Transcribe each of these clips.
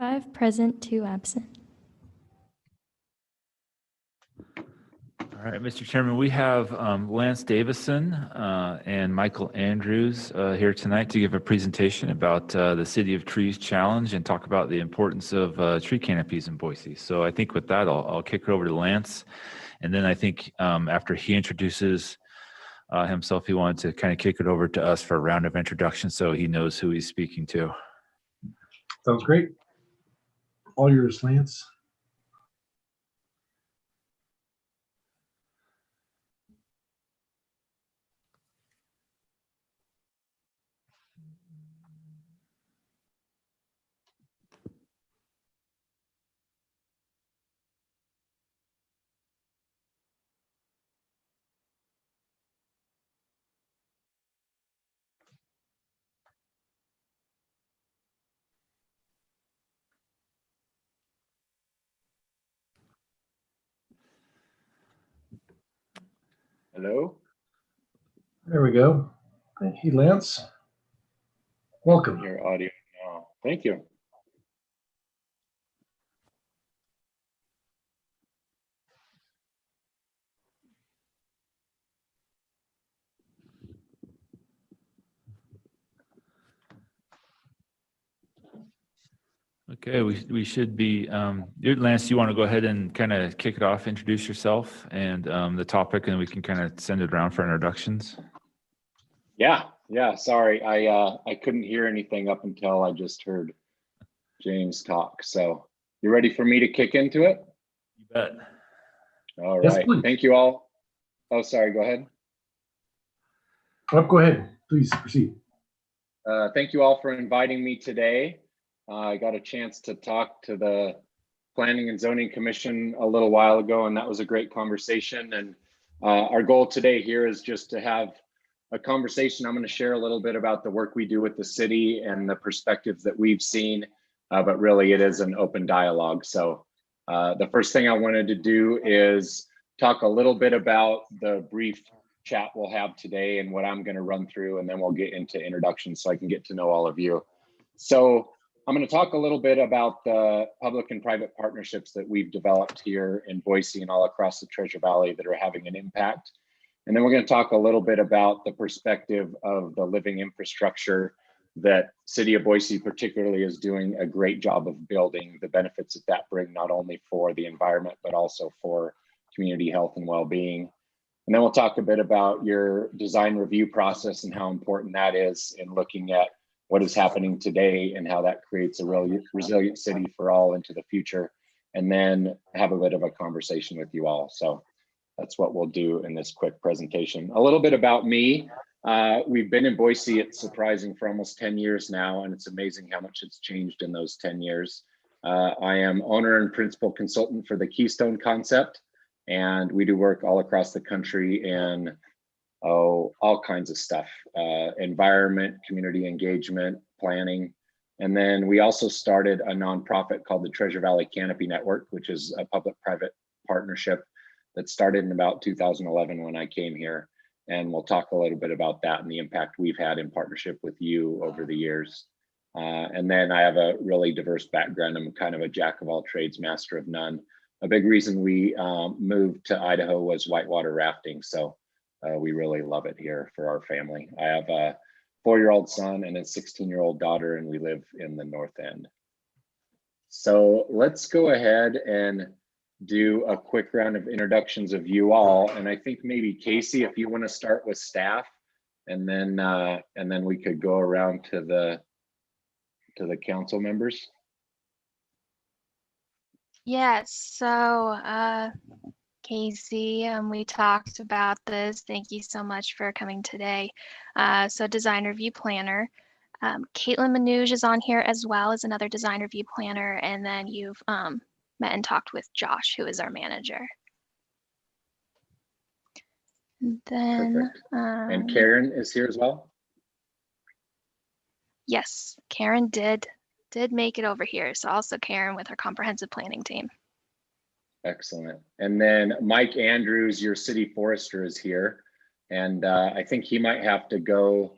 5 present, 2 absent. All right, Mr. Chairman, we have Lance Davison and Michael Andrews here tonight to give a presentation about the City of Trees Challenge and talk about the importance of tree canopies in Boise. So I think with that, I'll kick it over to Lance. And then I think after he introduces himself, he wanted to kind of kick it over to us for a round of introductions so he knows who he's speaking to. Sounds great. All yours, Lance. Hello. There we go. Hey, Lance. Welcome. Your audio now. Thank you. Okay, we should be, Lance, you want to go ahead and kind of kick it off, introduce yourself and the topic, and we can kind of send it around for introductions. Yeah. Sorry, I couldn't hear anything up until I just heard James talk. So you ready for me to kick into it? You bet. All Yes, right. please. Thank you all. Oh, sorry. Go ahead. Oh, go ahead. Please proceed. Thank you all for inviting me today. I got a chance to talk to the Planning and Zoning Commission a little while ago, and that was a great conversation. And our goal today here is just to have a conversation. I'm going to share a little bit about the work we do with the city and the perspectives that we've seen, but really it is an open dialogue. So the first thing I wanted to do is talk a little bit about the brief chat we'll have today and what I'm going to run through, and then we'll get into introductions so I can get to know all of you. So I'm going to talk a little bit about the public and private partnerships that we've developed here in Boise and all across the Treasure Valley that are having an impact. And then we're going to talk a little bit about the perspective of the living infrastructure that City of Boise particularly is doing a great job of building, the benefits that bring not only for the environment, but also for community health and well-being. And then we'll talk a bit about your design review process and how important that is in looking at what is happening today and how that creates a really resilient city for all into the future, and then have a bit of a conversation with you all. So that's what we'll do in this quick presentation. A little bit about me. We've been in Boise, it's surprising, for almost 10 years now, and it's amazing how much it's changed in those 10 years. I am owner and principal consultant for the Keystone Concept, and we do work all across the country in all kinds of stuff, environment, community engagement, planning. And then we also started a nonprofit called the Treasure Valley Canopy Network, which is a public-private partnership that started in about 2011 when I came here. And we'll talk a little bit about that and the impact we've had in partnership with you over the years. And then I have a really diverse background. I'm kind of a jack of all trades, master of none. A big reason we moved to Idaho was whitewater rafting. So we really love it here for our family. I have a 4-year-old son and a 16-year-old daughter, and we live in the North End. So let's go ahead and do a quick round of introductions of you all. And I think maybe Casey, if you want to start with staff, and then we could go around to the council members. Yes, so Casey, we talked about this. Thank you so much for coming today. So design review planner. Caitlin Manouge is on here as well as another design review planner. And then you've met and talked with Josh, who is our manager. And then, and Karen is here as well? Yes, Karen did make it over here. So also Karen with our comprehensive planning team. Excellent. And then Mike Andrews, your city forester, is here. And I think he might have to go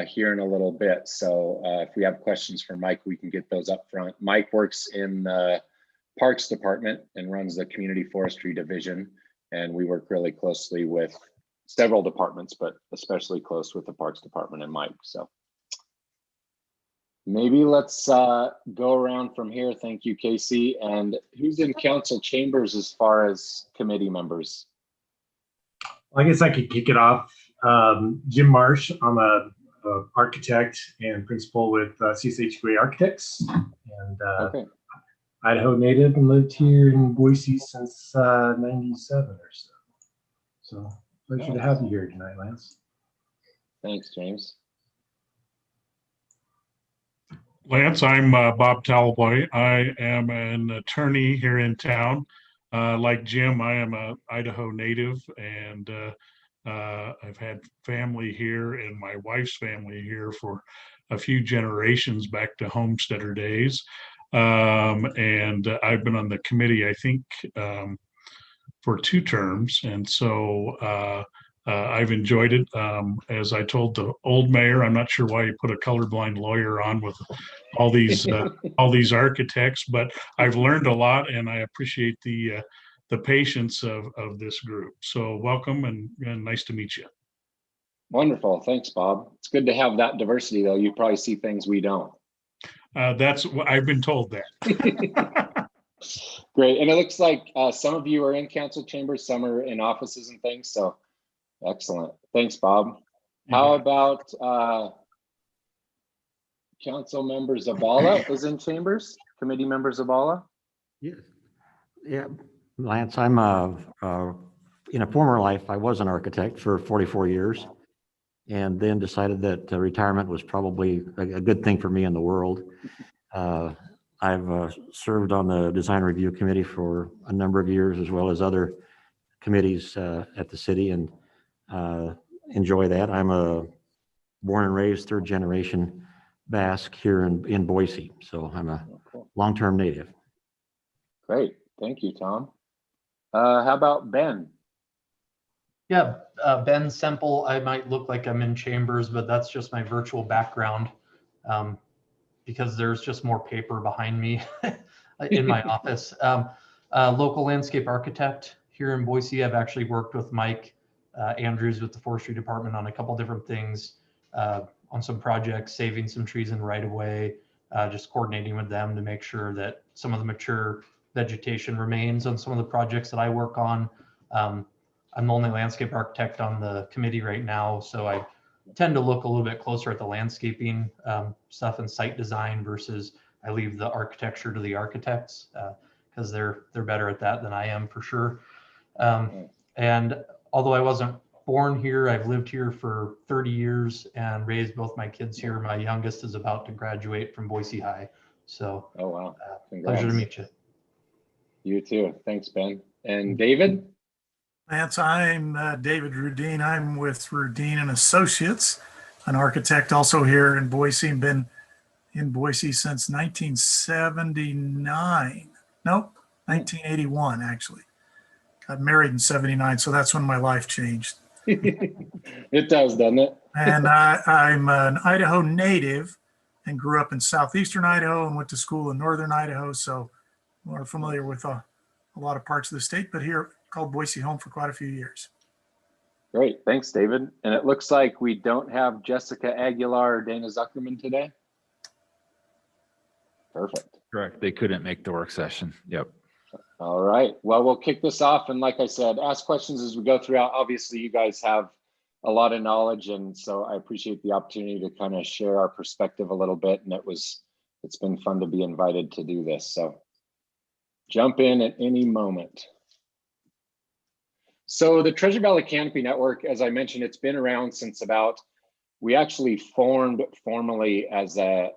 here in a little bit. So if we have questions for Mike, we can get those up front. Mike works in the Parks Department and runs the Community Forestry Division. And we work really closely with several departments, but especially close with the Parks Department and Mike. So maybe let's go around from here. Thank you, Casey. And who's in council chambers as far as committee members? I guess I could kick it off. Jim Marsh, I'm a architect and principal with CSHQA Architects, and Okay. Idaho native, and lived here in Boise since 97 or so. So pleasure to have you here tonight, Lance. Thanks, James. Lance, I'm Bob Talboy. I am an attorney here in town. Like Jim, I am a Idaho native, and I've had family here and my wife's family here for a few generations back to homesteader days. And I've been on the committee, I think, for 2 terms. And so I've enjoyed it. As I told the old mayor, I'm not sure why you put a colorblind lawyer on with all these architects, but I've learned a lot, and I appreciate the patience of this group. So welcome, and nice to meet you. Wonderful. Thanks, Bob. It's good to have that diversity, though. You probably see things we don't. That's what I've been told that. Great. And it looks like some of you are in council chambers, some are in offices and things. So excellent. Thanks, Bob. How about council member Zabala is in chambers? Committee member Zabala? Yes. Yeah, Lance, I'm in a former life, I was an architect for 44 years, and then decided that retirement was probably a good thing for me in the world. I've served on the design review committee for a number of years, as well as other committees at the city, and enjoy that. I'm a born and raised 3rd generation Basque here in Boise, so I'm a long-term native. Great. Thank you, Tom. How about Ben? Yeah, Ben Semple. I might look like I'm in chambers, but that's just my virtual background, because there's just more paper behind me in my office. Local landscape architect here in Boise. I've actually worked with Mike Andrews with the forestry department on a couple different things, on some projects, saving some trees in right of way, just coordinating with them to make sure that some of the mature vegetation remains on some of the projects that I work on. I'm the only landscape architect on the committee right now, so I tend to look a little bit closer at the landscaping stuff and site design versus I leave the architecture to the architects, because they're better at that than I am for sure. And although I wasn't born here, I've lived here for 30 years and raised both my kids here. My youngest is about to graduate from Boise High. So Oh, wow. pleasure to meet you. You too. Thanks, Ben. And David? Lance, I'm David Rudine. I'm with Rudine and Associates, an architect also here in Boise, and been in Boise since 1979. Nope, 1981, actually. Got married in 79, so that's when my life changed. It does, doesn't it? And I'm an Idaho native and grew up in southeastern Idaho and went to school in northern Idaho, so we're familiar with a lot of parts of the state, but here called Boise home for quite a few years. Great. Thanks, David. And it looks like we don't have Jessica Aguilar or Dana Zuckerman today. Perfect. Correct. They couldn't make the work session. Yep. All right. Well, we'll kick this off. And like I said, ask questions as we go throughout. Obviously, you guys have a lot of knowledge. And so I appreciate the opportunity to kind of share our perspective a little bit. And it's been fun to be invited to do this. So jump in at any moment. So the Treasure Valley Canopy Network, as I mentioned, it's been around since we actually formed formally as a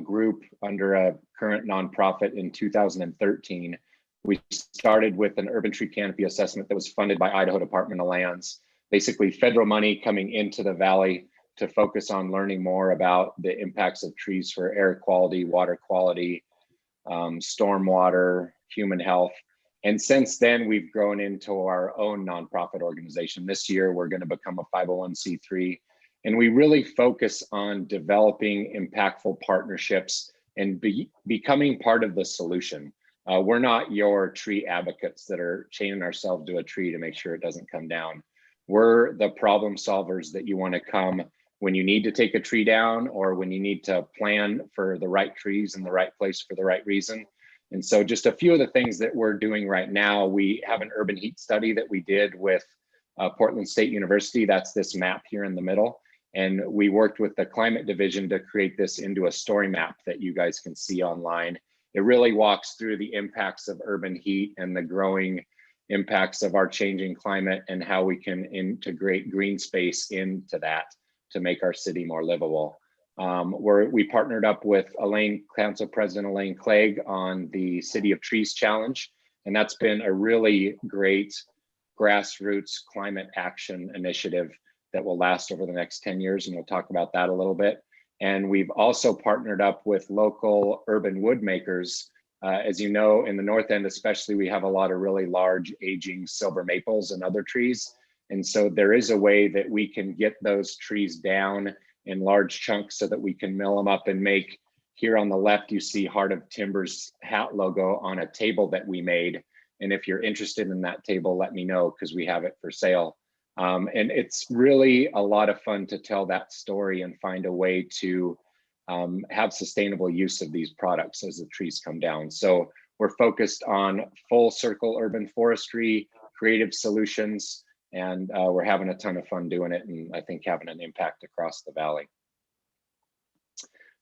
group under a current nonprofit in 2013. We started with an urban tree canopy assessment that was funded by Idaho Department of Lands, basically federal money coming into the valley to focus on learning more about the impacts of trees for air quality, water quality, stormwater, human health. And since then, we've grown into our own nonprofit organization. This year, we're going to become a 501c3 And we really focus on developing impactful partnerships and becoming part of the solution. We're not your tree advocates that are chaining ourselves to a tree to make sure it doesn't come down. We're the problem solvers that you want to come when you need to take a tree down or when you need to plan for the right trees in the right place for the right reason. And so just a few of the things that we're doing right now, we have an urban heat study that we did with Portland State University. That's this map here in the middle. And we worked with the climate division to create this into a story map that you guys can see online. It really walks through the impacts of urban heat and the growing impacts of our changing climate and how we can integrate green space into that to make our city more livable. We partnered up with Council President Elaine Clegg on the City of Trees Challenge, and that's been a really great grassroots climate action initiative that will last over the next 10 years, and we'll talk about that a little bit. And we've also partnered up with local urban wood makers. As you know, in the North End especially, we have a lot of really large aging silver maples and other trees. And so there is a way that we can get those trees down in large chunks so that we can mill them up and make, here on the left, you see Heart of Timber's hat logo on a table that we made. And if you're interested in that table, let me know because we have it for sale. And it's really a lot of fun to tell that story and find a way to have sustainable use of these products as the trees come down. So we're focused on full circle urban forestry, creative solutions, and we're having a ton of fun doing it, and I think having an impact across the valley.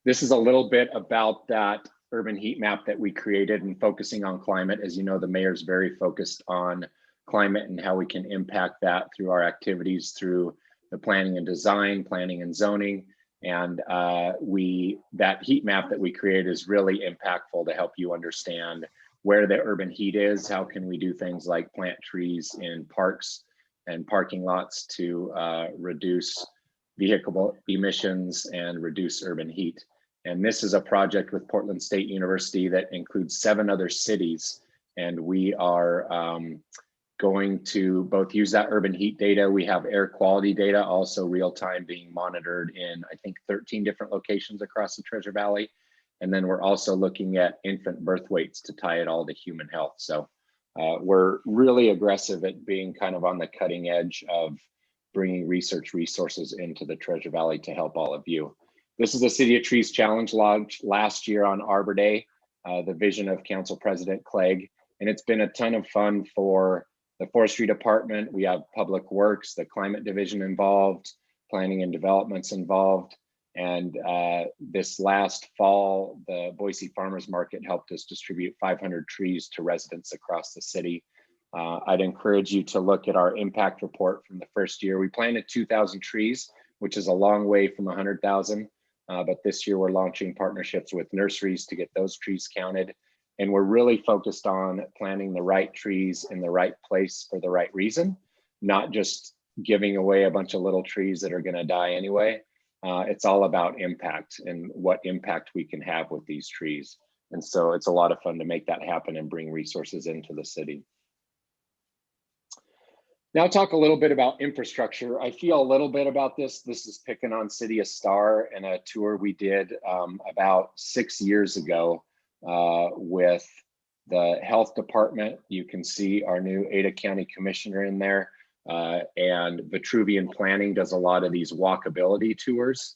This is a little bit about that urban heat map that we created and focusing on climate. As you know, the mayor's very focused on climate and how we can impact that through our activities, through the planning and design, planning and zoning. And that heat map that we created is really impactful to help you understand where the urban heat is. How can we do things like plant trees in parks and parking lots to reduce vehicle emissions and reduce urban heat. And this is a project with Portland State University that includes 7 other cities. And we are going to both use that urban heat data. We have air quality data, also real time being monitored in, I think, 13 different locations across the Treasure Valley. And then we're also looking at infant birth weights to tie it all to human health. So we're really aggressive at being kind of on the cutting edge of bringing research resources into the Treasure Valley to help all of you. This is the City of Trees Challenge launched last year on Arbor Day, the vision of Council President Clegg. And it's been a ton of fun for the Forestry Department. We have Public Works, the Climate Division involved, Planning and Development's involved. And this last fall, the Boise Farmers Market helped us distribute 500 trees to residents across the city. I'd encourage you to look at our impact report from the first year. We planted 2,000 trees, which is a long way from 100,000. But this year we're launching partnerships with nurseries to get those trees counted. And we're really focused on planting the right trees in the right place for the right reason, not just giving away a bunch of little trees that are going to die anyway. It's all about impact and what impact we can have with these trees. And so it's a lot of fun to make that happen and bring resources into the city. Now talk a little bit about infrastructure. I feel a little bit about this. This is picking on City of Star and a tour we did about 6 years ago with the health department. You can see our new Ada County Commissioner in there. And Vitruvian Planning does a lot of these walkability tours.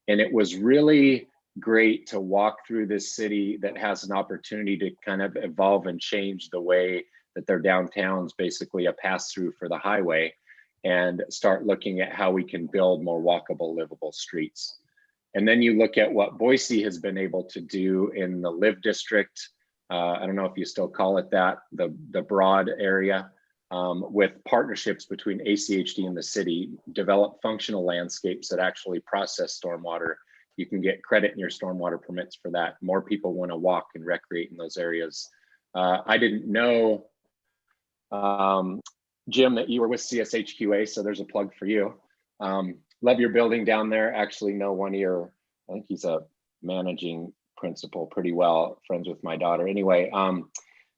And it was really great to walk through this city that has an opportunity to kind of evolve and change the way that their downtown's basically a pass through for the highway, and start looking at how we can build more walkable, livable streets. And then you look at what Boise has been able to do in the Live District. I don't know if you still call it that, the broad area. With partnerships between ACSD and the city, develop functional landscapes that actually process stormwater. You can get credit in your stormwater permits for that. More people want to walk and recreate in those areas. I didn't know, Jim, that you were with CSHQA, so there's a plug for you. Love your building down there. Actually know one of your, I think he's a managing principal pretty well, friends with my daughter. Anyway,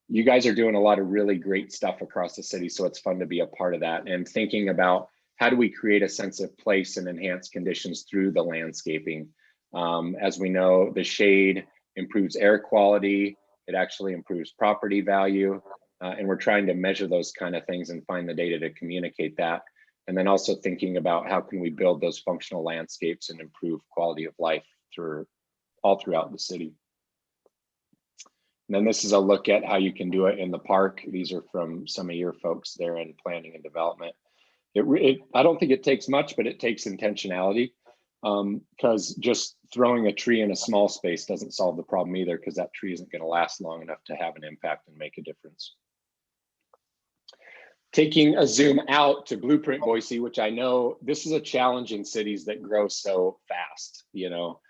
you guys are doing a lot of really great stuff across the city, so it's fun to be a part of that. And thinking about how do we create a sense of place and enhance conditions through the landscaping? As we know, the shade improves air quality, it actually improves property value, and we're trying to measure those kind of things and find the data to communicate that. And then also thinking about how can we build those functional landscapes and improve quality of life all throughout the city. And then this is a look at how you can do it in the park. These are from some of your folks there in planning and development. I don't think it takes much, but it takes intentionality, because just throwing a tree in a small space doesn't solve the problem either, because that tree isn't going to last long enough to have an impact and make a difference. Taking a zoom out to Blueprint Boise, which I know this is a challenge in cities that grow so fast. You know,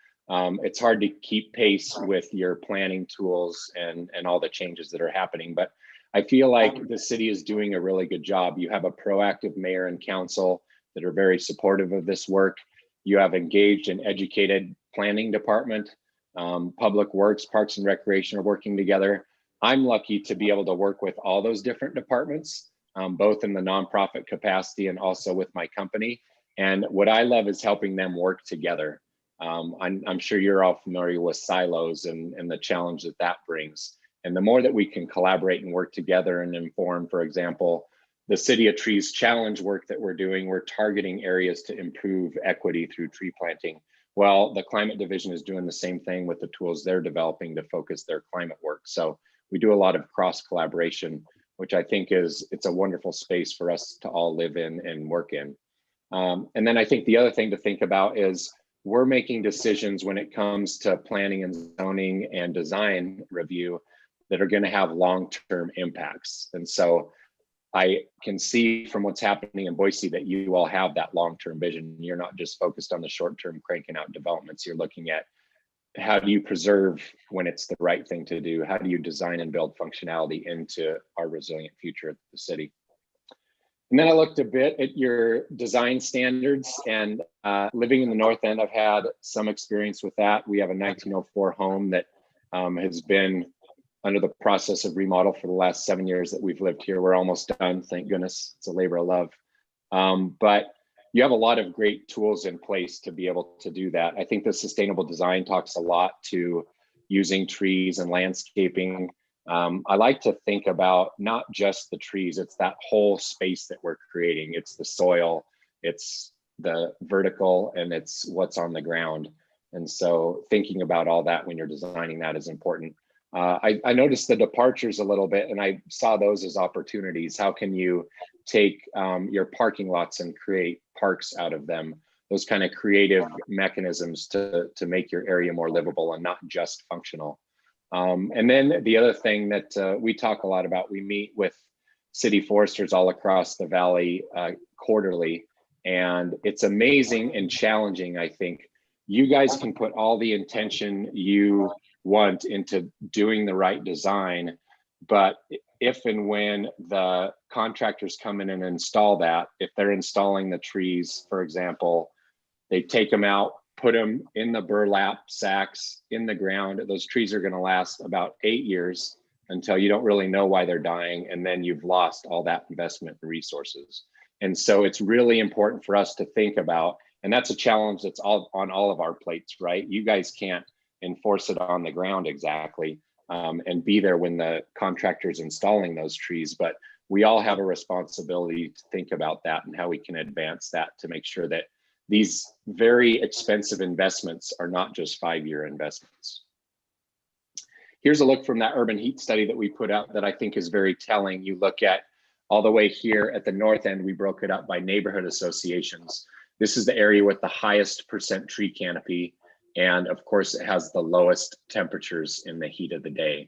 it's hard to keep pace with your planning tools and all the changes that are happening. But I feel like the city is doing a really good job. You have a proactive mayor and council that are very supportive of this work. You have engaged and educated planning department, public works, parks and recreation are working together. I'm lucky to be able to work with all those different departments, both in the nonprofit capacity and also with my company. And what I love is helping them work together. I'm sure you're all familiar with silos and the challenge that that brings. And the more that we can collaborate and work together and inform, for example, the City of Trees challenge work that we're doing, we're targeting areas to improve equity through tree planting. Well, the climate division is doing the same thing with the tools they're developing to focus their climate work. So we do a lot of cross collaboration, which I think it's a wonderful space for us to all live in and work in. And then I think the other thing to think about is we're making decisions when it comes to planning and zoning and design review that are going to have long-term impacts. And so I can see from what's happening in Boise that you all have that long-term vision. You're not just focused on the short-term cranking out developments. You're looking at how do you preserve when it's the right thing to do? How do you design and build functionality into our resilient future of the city? And then I looked a bit at your design standards, and living in the North End, I've had some experience with that. We have a 1904 home that has been under the process of remodel for the last 7 years that we've lived here. We're almost done, thank goodness. It's a labor of love. But you have a lot of great tools in place to be able to do that. I think the sustainable design talks a lot to using trees and landscaping. I like to think about not just the trees, it's that whole space that we're creating. It's the soil, it's the vertical, and it's what's on the ground. And so thinking about all that when you're designing that is important. I noticed the departures a little bit, and I saw those as opportunities. How can you take your parking lots and create parks out of them? Those kind of creative mechanisms to make your area more livable and not just functional. And then the other thing that we talk a lot about, we meet with city foresters all across the valley quarterly, and it's amazing and challenging. I think you guys can put all the intention you want into doing the right design, but if and when the contractors come in and install that, if they're installing the trees, for example, they take them out, put them in the burlap sacks in the ground. Those trees are going to last about 8 years until you don't really know why they're dying, and then you've lost all that investment and resources. And so it's really important for us to think about, and that's a challenge that's all on all of our plates, right? You guys can't enforce it on the ground exactly and be there when the contractor's installing those trees, but we all have a responsibility to think about that and how we can advance that to make sure that these very expensive investments are not just 5-year investments. Here's a look from that urban heat study that we put out that I think is very telling. You look at all the way here at the north end, we broke it up by neighborhood associations. This is the area with the highest % tree canopy. And of course, it has the lowest temperatures in the heat of the day.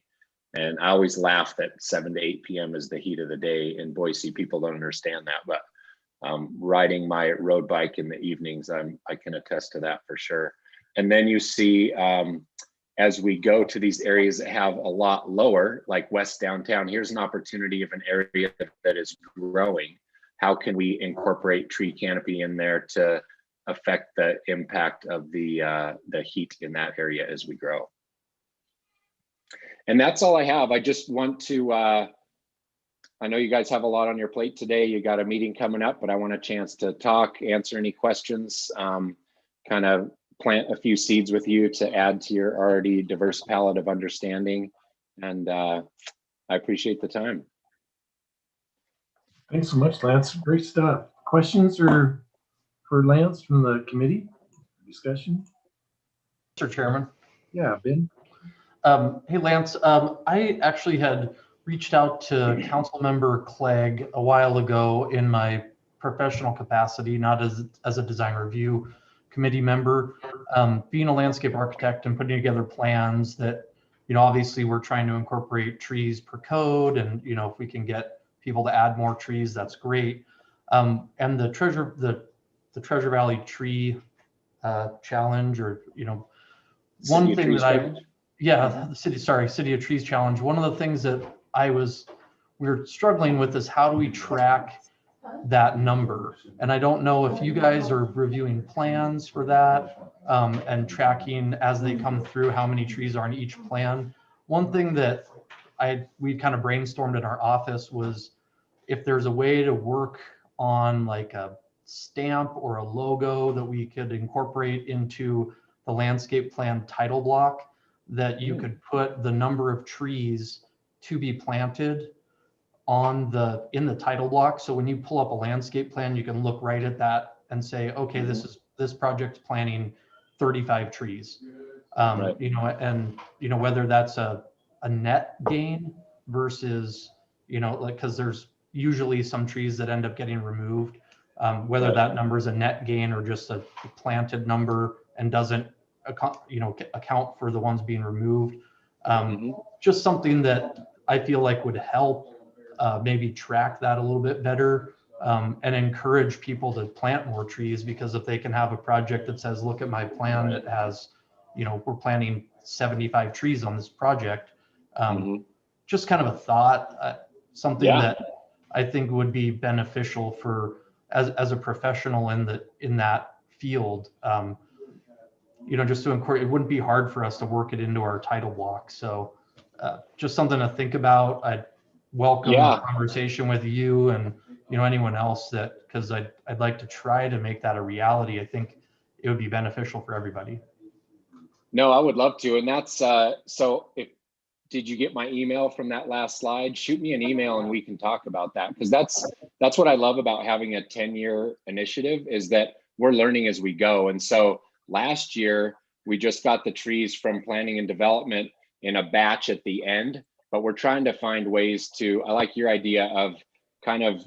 And I always laugh that 7 to 8 p.m. is the heat of the day in Boise. People don't understand that, but riding my road bike in the evenings, I can attest to that for sure. And then you see, as we go to these areas that have a lot lower, like West Downtown, here's an opportunity of an area that is growing. How can we incorporate tree canopy in there to affect the impact of the heat in that area as we grow? And that's all I have. I just want to I know you guys have a lot on your plate today. You got a meeting coming up, but I want a chance to talk, answer any questions, kind of plant a few seeds with you to add to your already diverse palette of understanding. And I appreciate the time. Thanks so much, Lance. Great stuff. Questions or for Lance from the committee discussion? Mr. Chairman. Yeah, Ben. Hey, Lance, I actually had reached out to Councilmember Clegg a while ago in my professional capacity, not as a design review committee member. Being a landscape architect and putting together plans that, obviously we're trying to incorporate trees per code, and if we can get people to add more trees, that's great. And the Treasure Valley Tree Challenge, or one thing that the City of Trees Challenge. One of the things that we're struggling with is how do we track that number? And I don't know if you guys are reviewing plans for that and tracking as they come through how many trees are in each plan. One thing that we kind of brainstormed in our office was if there's a way to work on like a stamp or a logo that we could incorporate into the landscape plan title block, that you could put the number of trees to be planted in the title block. So when you pull up a landscape plan, you can look right at that and say, okay, this project's planting 35 trees. Right. Whether that's a net gain versus, because there's usually some trees that end up getting removed, whether that number is a net gain or just a planted number and doesn't account for the ones being removed. Just something that I feel like would help maybe track that a little bit better and encourage people to plant more trees, because if they can have a project that says, look at my plan that has, we're planting 75 trees on this project. Just kind of a thought, something that I think would be beneficial for as a professional in that field. Just to encourage, it wouldn't be hard for us to work it into our title block. So just something to think about. I'd welcome a conversation with you and anyone else because I'd like to try to make that a reality. I think it would be beneficial for everybody. No, I would love to. And that's so did you get my email from that last slide? Shoot me an email and we can talk about that, because that's what I love about having a 10-year initiative, is that we're learning as we go. And so last year we just got the trees from planning and development in a batch at the end, but we're trying to find ways to, I like your idea of kind of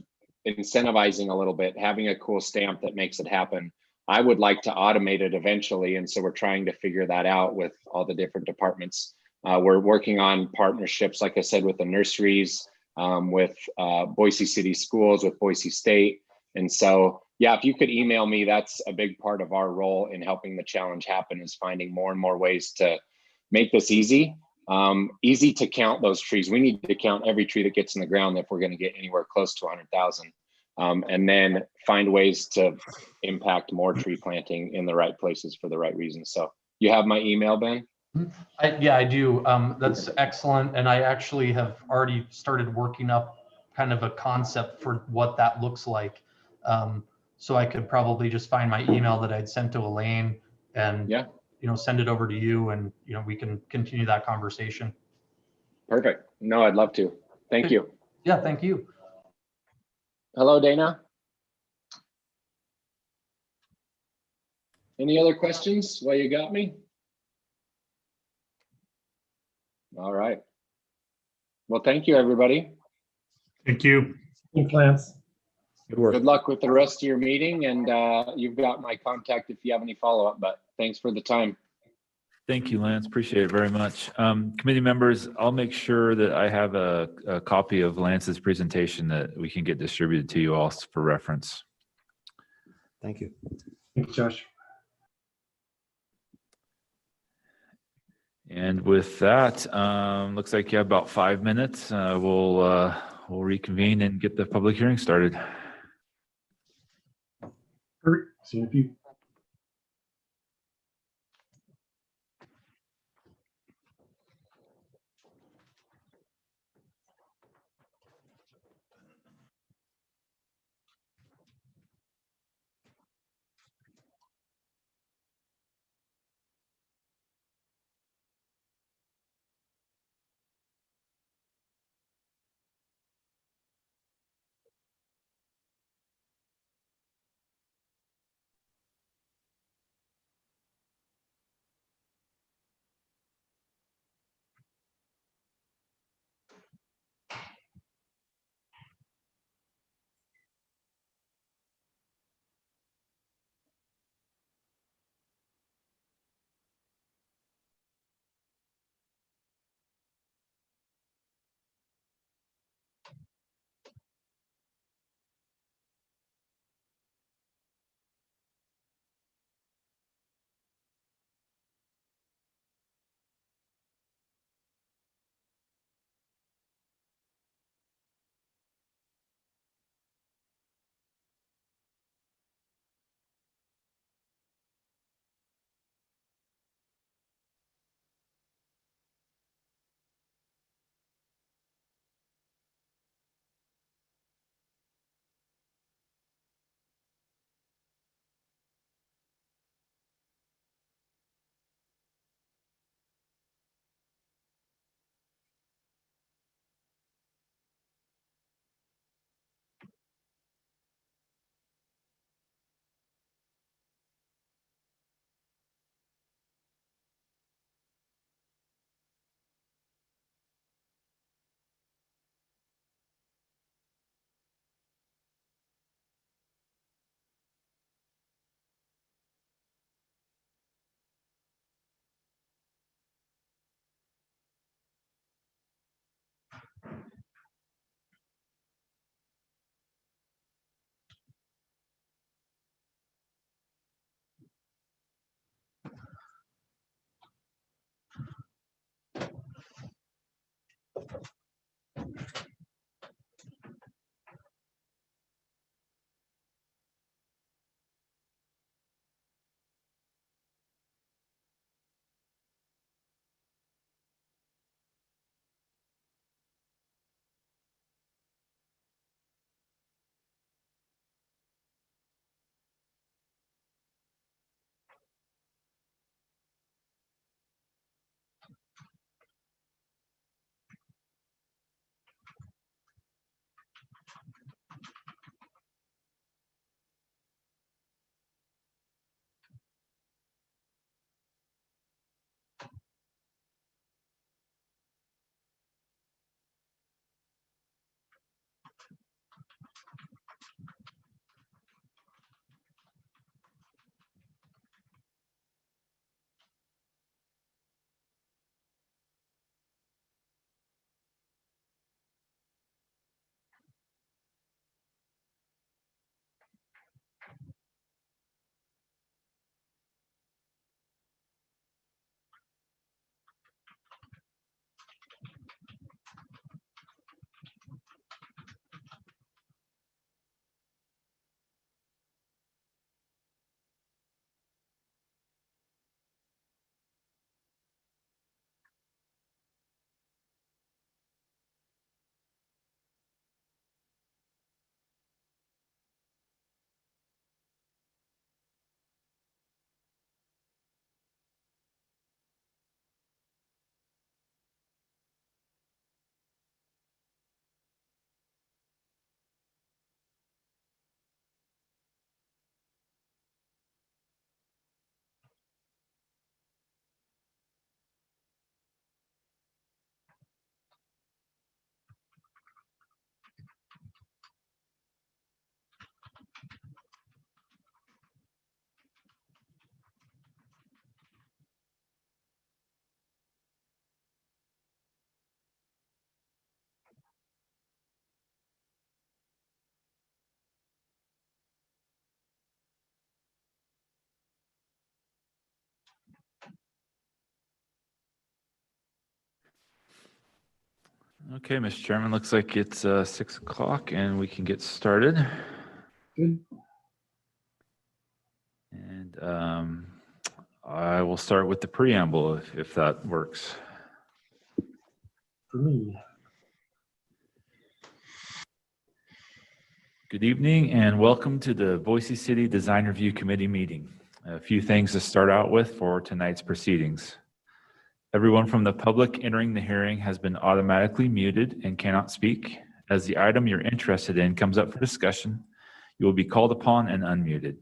incentivizing a little bit, having a cool stamp that makes it happen. I would like to automate it eventually. And so we're trying to figure that out with all the different departments. We're working on partnerships, like I said, with the nurseries, with Boise City Schools, with Boise State. And so, yeah, if you could email me, that's a big part of our role in helping the challenge happen, is finding more and more ways to make this easy. Easy to count those trees. We need to count every tree that gets in the ground if we're going to get anywhere close to 100,000. And then find ways to impact more tree planting in the right places for the right reasons. So you have my email, Ben? I do. That's excellent. And I actually have already started working up kind of a concept for what that looks like. So I could probably just find my email that I'd sent to Elaine and send it over to you, and we can continue that conversation. Perfect. No, I'd love to. Thank you. Yeah, thank you. Hello, Dana. Any other questions while you got me? All right. Well, thank you, everybody. Thank you. Thanks, Lance. Good work. Good luck with the rest of your meeting, and you've got my contact if you have any follow-up, but thanks for the time. Thank you, Lance. Appreciate it very much. Committee members, I'll make sure that I have a copy of Lance's presentation that we can get distributed to you all for reference. Thank you. Thanks, Josh. And with that, looks like you have about 5 minutes. We'll reconvene and get the public hearing started. Kurt, see if you. Okay, Mr. Chairman, looks like it's 6 o'clock and we can get started. Good. And I will start with the preamble if that works. For me. Good evening and welcome to the Boise City Design Review Committee meeting. A few things to start out with for tonight's proceedings. Everyone from the public entering the hearing has been automatically muted and cannot speak. As the item you're interested in comes up for discussion, you will be called upon and unmuted.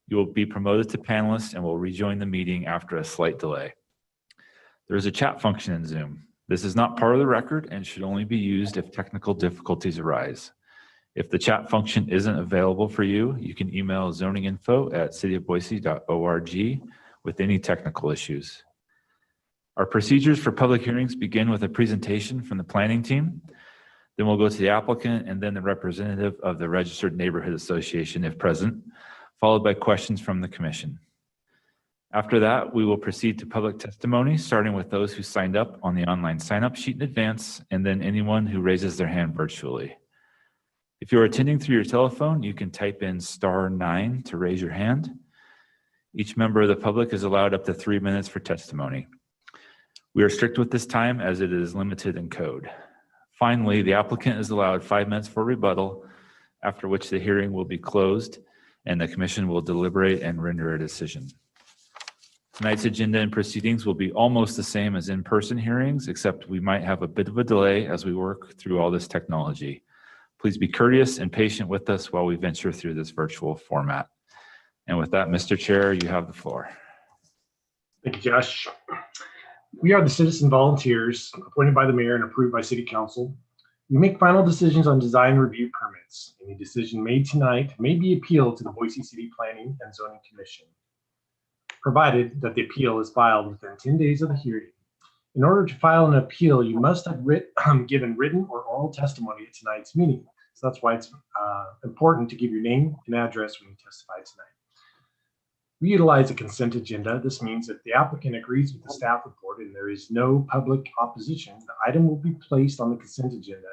You will be promoted to panelist and will rejoin the meeting after a slight delay. There is a chat function in Zoom. This is not part of the record and should only be used if technical difficulties arise. If the chat function isn't available for you, you can email zoninginfo@cityofboise.org with any technical issues. Our procedures for public hearings begin with a presentation from the planning team. Then we'll go to the applicant and then the representative of the Registered Neighborhood Association if present, followed by questions from the commission. After that, we will proceed to public testimony, starting with those who signed up on the online sign-up sheet in advance, and then anyone who raises their hand virtually. If you're attending through your telephone, you can type in *9 to raise your hand. Each member of the public is allowed up to 3 minutes for testimony. We are strict with this time as it is limited in code. Finally, the applicant is allowed 5 minutes for rebuttal, after which the hearing will be closed and the commission will deliberate and render a decision. Tonight's agenda and proceedings will be almost the same as in-person hearings, except we might have a bit of a delay as we work through all this technology. Please be courteous and patient with us while we venture through this virtual format. And with that, Mr. Chair, you have the floor. Thank you, Josh. We are the citizen volunteers appointed by the mayor and approved by city council. We make final decisions on design review permits. Any decision made tonight may be appealed to the Boise City Planning and Zoning Commission, provided that the appeal is filed within 10 days of the hearing. In order to file an appeal, you must have given written or oral testimony at tonight's meeting. So that's why it's important to give your name and address when you testify tonight. We utilize a consent agenda. This means that the applicant agrees with the staff report and there is no public opposition, the item will be placed on the consent agenda.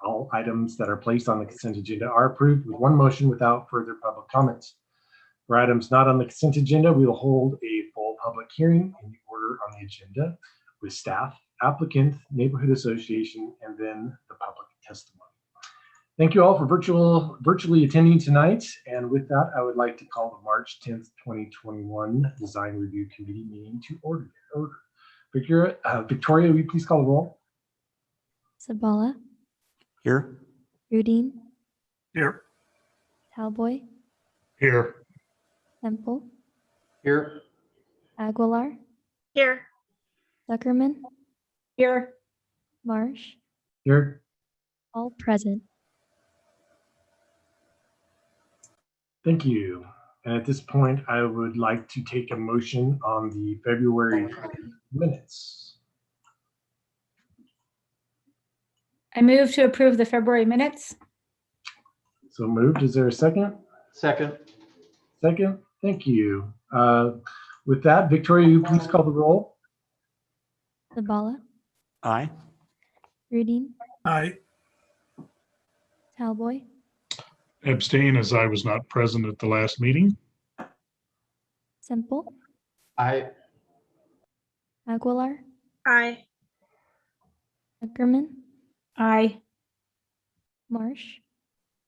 All items that are placed on the consent agenda are approved with one motion without further public comments. For items not on the consent agenda, we will hold a full public hearing in the order on the agenda with staff, applicant, neighborhood association, and then the public testimony. Thank you all for virtually attending tonight. And with that, I would like to call the March 10th, 2021 Design Review Committee meeting to order. Victoria, will you please call the roll? Sabala, Here. Rudine, Here. Talboy, Here. Temple, Here. Aguilar, Here. Zuckerman, Here. Marsh, Here. all present. Thank you. And at this point, I would like to take a motion on the February minutes. I move to approve the February minutes. So moved. Is there a second? Second. Second. Thank you. With that, Victoria, you please call the roll. Sabala, Aye. Rudine, Aye. Talboy, Abstain as I was not present at the last meeting. Semple, Aye. Aguilar, Aye. Zuckerman, Aye. Marsh.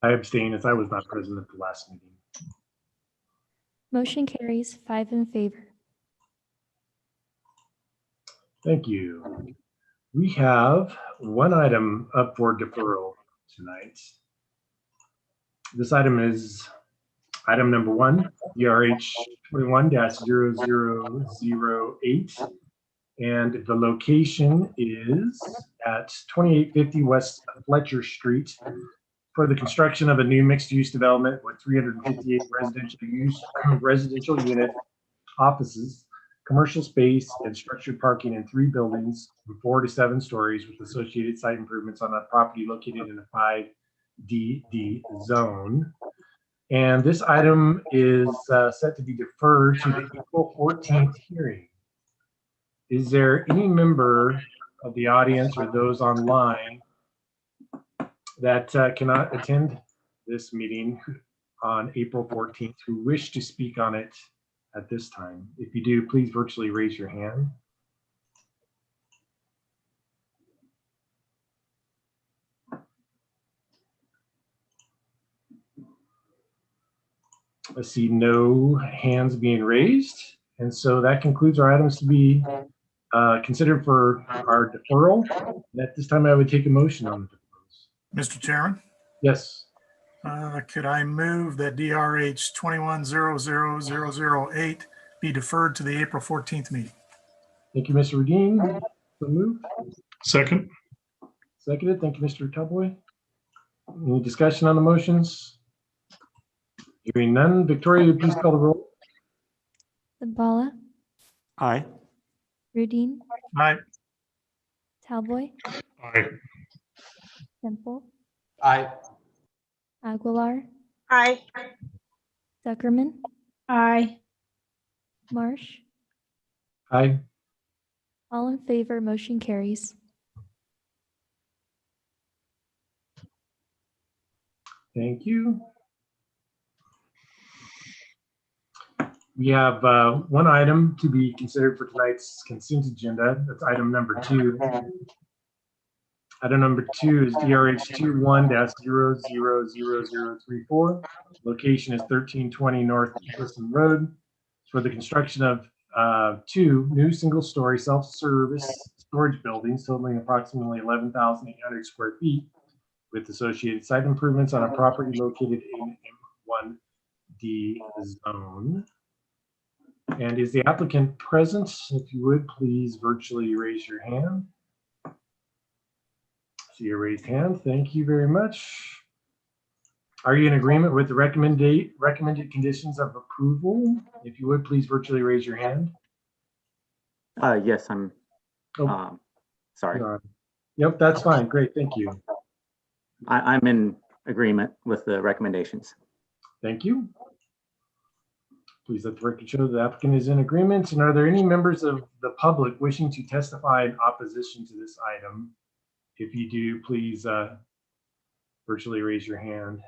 I abstain as I was not present at the last meeting. Motion carries 5 in favor. Thank you. We have one item up for deferral tonight. This item is item number 1, ERH 21-0008. And the location is at 2850 West Fletcher Street for the construction of a new mixed-use development with 358 residential unit offices, commercial space, and structured parking in 3 buildings from 4 to 7 stories with associated site improvements on a property located in a 5DD zone. And this item is set to be deferred to the April 14th hearing. Is there any member of the audience or those online that cannot attend this meeting on April 14th who wish to speak on it at this time? If you do, please virtually raise your hand. I see no hands being raised. And so that concludes our items to be considered for our deferral. And at this time, I would take a motion on the deferrals. Mr. Chairman, Yes. could I move that DRH 21-00008 be deferred to the April 14th meeting? Thank you, Mr. Redeen. So moved. Second. Seconded. Thank you, Mr. Tallboy. Any discussion on the motions? Hearing none. Victoria, please call the roll. Zabala, Aye. Rudine, Aye. Talboy, Aye. Semple, Aye. Aguilar, Aye. Zuckerman, Aye. Marsh. Aye. All in favor, motion carries. Thank you. We have one item to be considered for tonight's consent agenda. That's item number 2. Item number 2 is DRH 21-000034. Location is 1320 North Jepson Road for the construction of 2 new single-story self-service storage buildings totaling approximately 11,800 square feet with associated site improvements on a property located in M1D zone. And is the applicant present? If you would, please virtually raise your hand. See your raised hand. Thank you very much. Are you in agreement with the recommended conditions of approval? If you would, please virtually raise your hand. Yes, I'm Oh, sorry. Yep, that's fine. Great. Thank you. I'm in agreement with the recommendations. Thank you. Please let the record show the applicant is in agreement. And are there any members of the public wishing to testify in opposition to this item? If you do, please virtually raise your hand.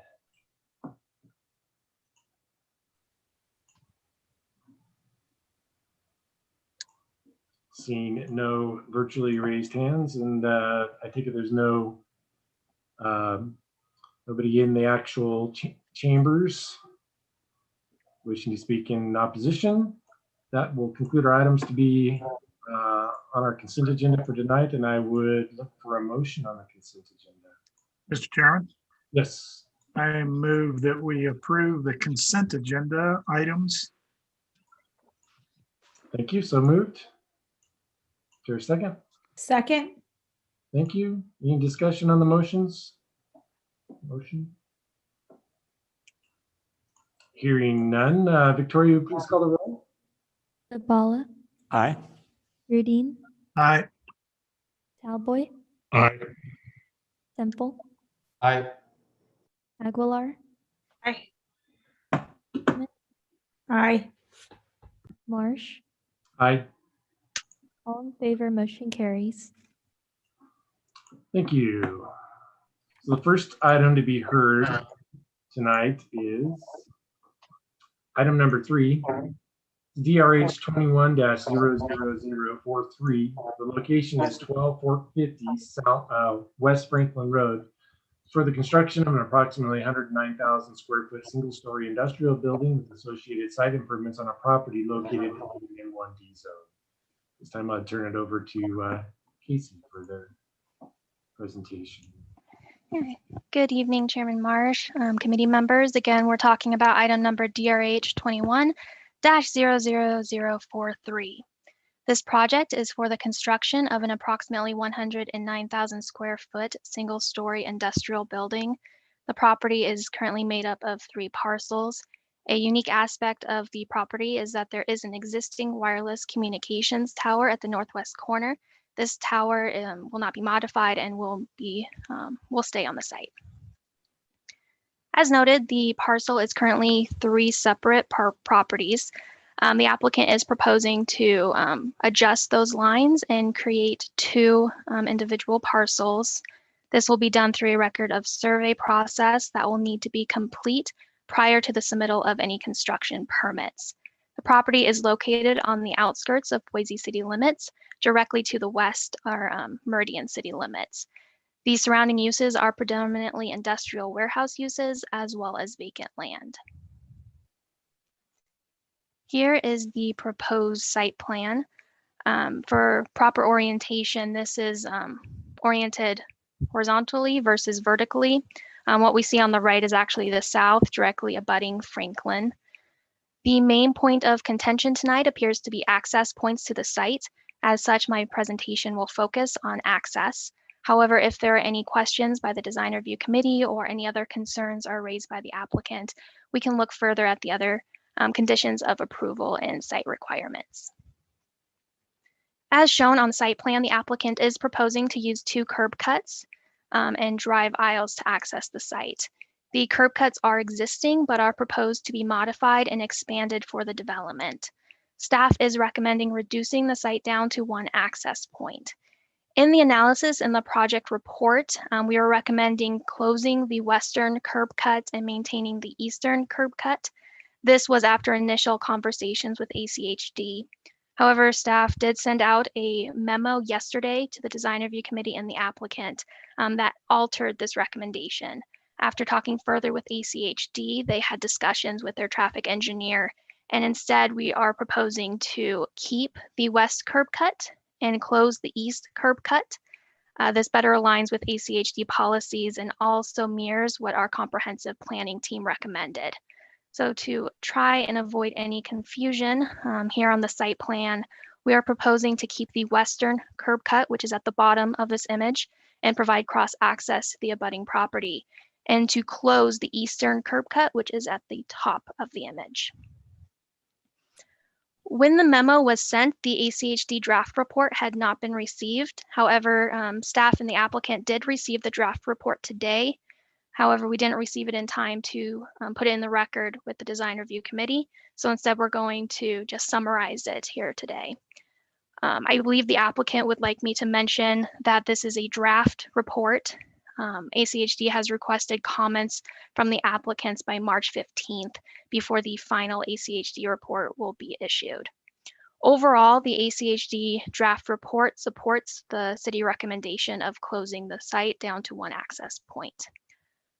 Seeing no virtually raised hands, and I take it there's no nobody in the actual chambers wishing to speak in opposition. That will conclude our items to be on our consent agenda for tonight, and I would look for a motion on the consent agenda. Mr. Chairman, Yes. I move that we approve the consent agenda items. Thank you. So moved. Is there a second? Second. Thank you. Any discussion on the motions? Motion? Hearing none. Victoria, please call the roll. Zabala, Aye. Rudine, Aye. Talboy, Aye. Semple, Aye. Aguilar, Aye. Aye. Marsh. Aye. All in favor, motion carries. Thank you. So the first item to be heard tonight is item number 3, DRH 21-00043. The location is 12450 South West Franklin Road for the construction of an approximately 109,000 square foot single-story industrial building with associated site improvements on a property located in the M1D zone. This time I'll turn it over to Casey for their presentation. All right. Good evening, Chairman Marsh, committee members. Again, we're talking about item number DRH 21-00043. This project is for the construction of an approximately 109,000 square foot single-story industrial building. The property is currently made up of 3 parcels. A unique aspect of the property is that there is an existing wireless communications tower at the northwest corner. This tower will not be modified and will stay on the site. As noted, the parcel is currently 3 separate properties. The applicant is proposing to adjust those lines and create two individual parcels. This will be done through a record of survey process that will need to be complete prior to the submittal of any construction permits. The property is located on the outskirts of Boise city limits. Directly to the west are Meridian city limits. The surrounding uses are predominantly industrial warehouse uses as well as vacant land. Here is the proposed site plan. For proper orientation, this is oriented horizontally versus vertically. What we see on the right is actually the south, directly abutting Franklin. The main point of contention tonight appears to be access points to the site. As such, my presentation will focus on access. However, if there are any questions by the design review committee or any other concerns are raised by the applicant, we can look further at the other conditions of approval and site requirements. As shown on the site plan, the applicant is proposing to use two curb cuts and drive aisles to access the site. The curb cuts are existing, but are proposed to be modified and expanded for the development. Staff is recommending reducing the site down to one access point. In the analysis in the project report, we are recommending closing the western curb cut and maintaining the eastern curb cut. This was after initial conversations with ACHD. However, staff did send out a memo yesterday to the design review committee and the applicant that altered this recommendation. After talking further with ACHD, they had discussions with their traffic engineer, and instead we are proposing to keep the west curb cut and close the east curb cut. This better aligns with ACHD policies and also mirrors what our comprehensive planning team recommended. So to try and avoid any confusion here on the site plan, we are proposing to keep the western curb cut, which is at the bottom of this image, and provide cross access to the abutting property, and to close the eastern curb cut, which is at the top of the image. When the memo was sent, the ACHD draft report had not been received. However, staff and the applicant did receive the draft report today. However, we didn't receive it in time to put it in the record with the design review committee. So instead, we're going to just summarize it here today. I believe the applicant would like me to mention that this is a draft report. ACHD has requested comments from the applicants by March 15th before the final ACHD report will be issued. Overall, the ACHD draft report supports the city recommendation of closing the site down to one access point.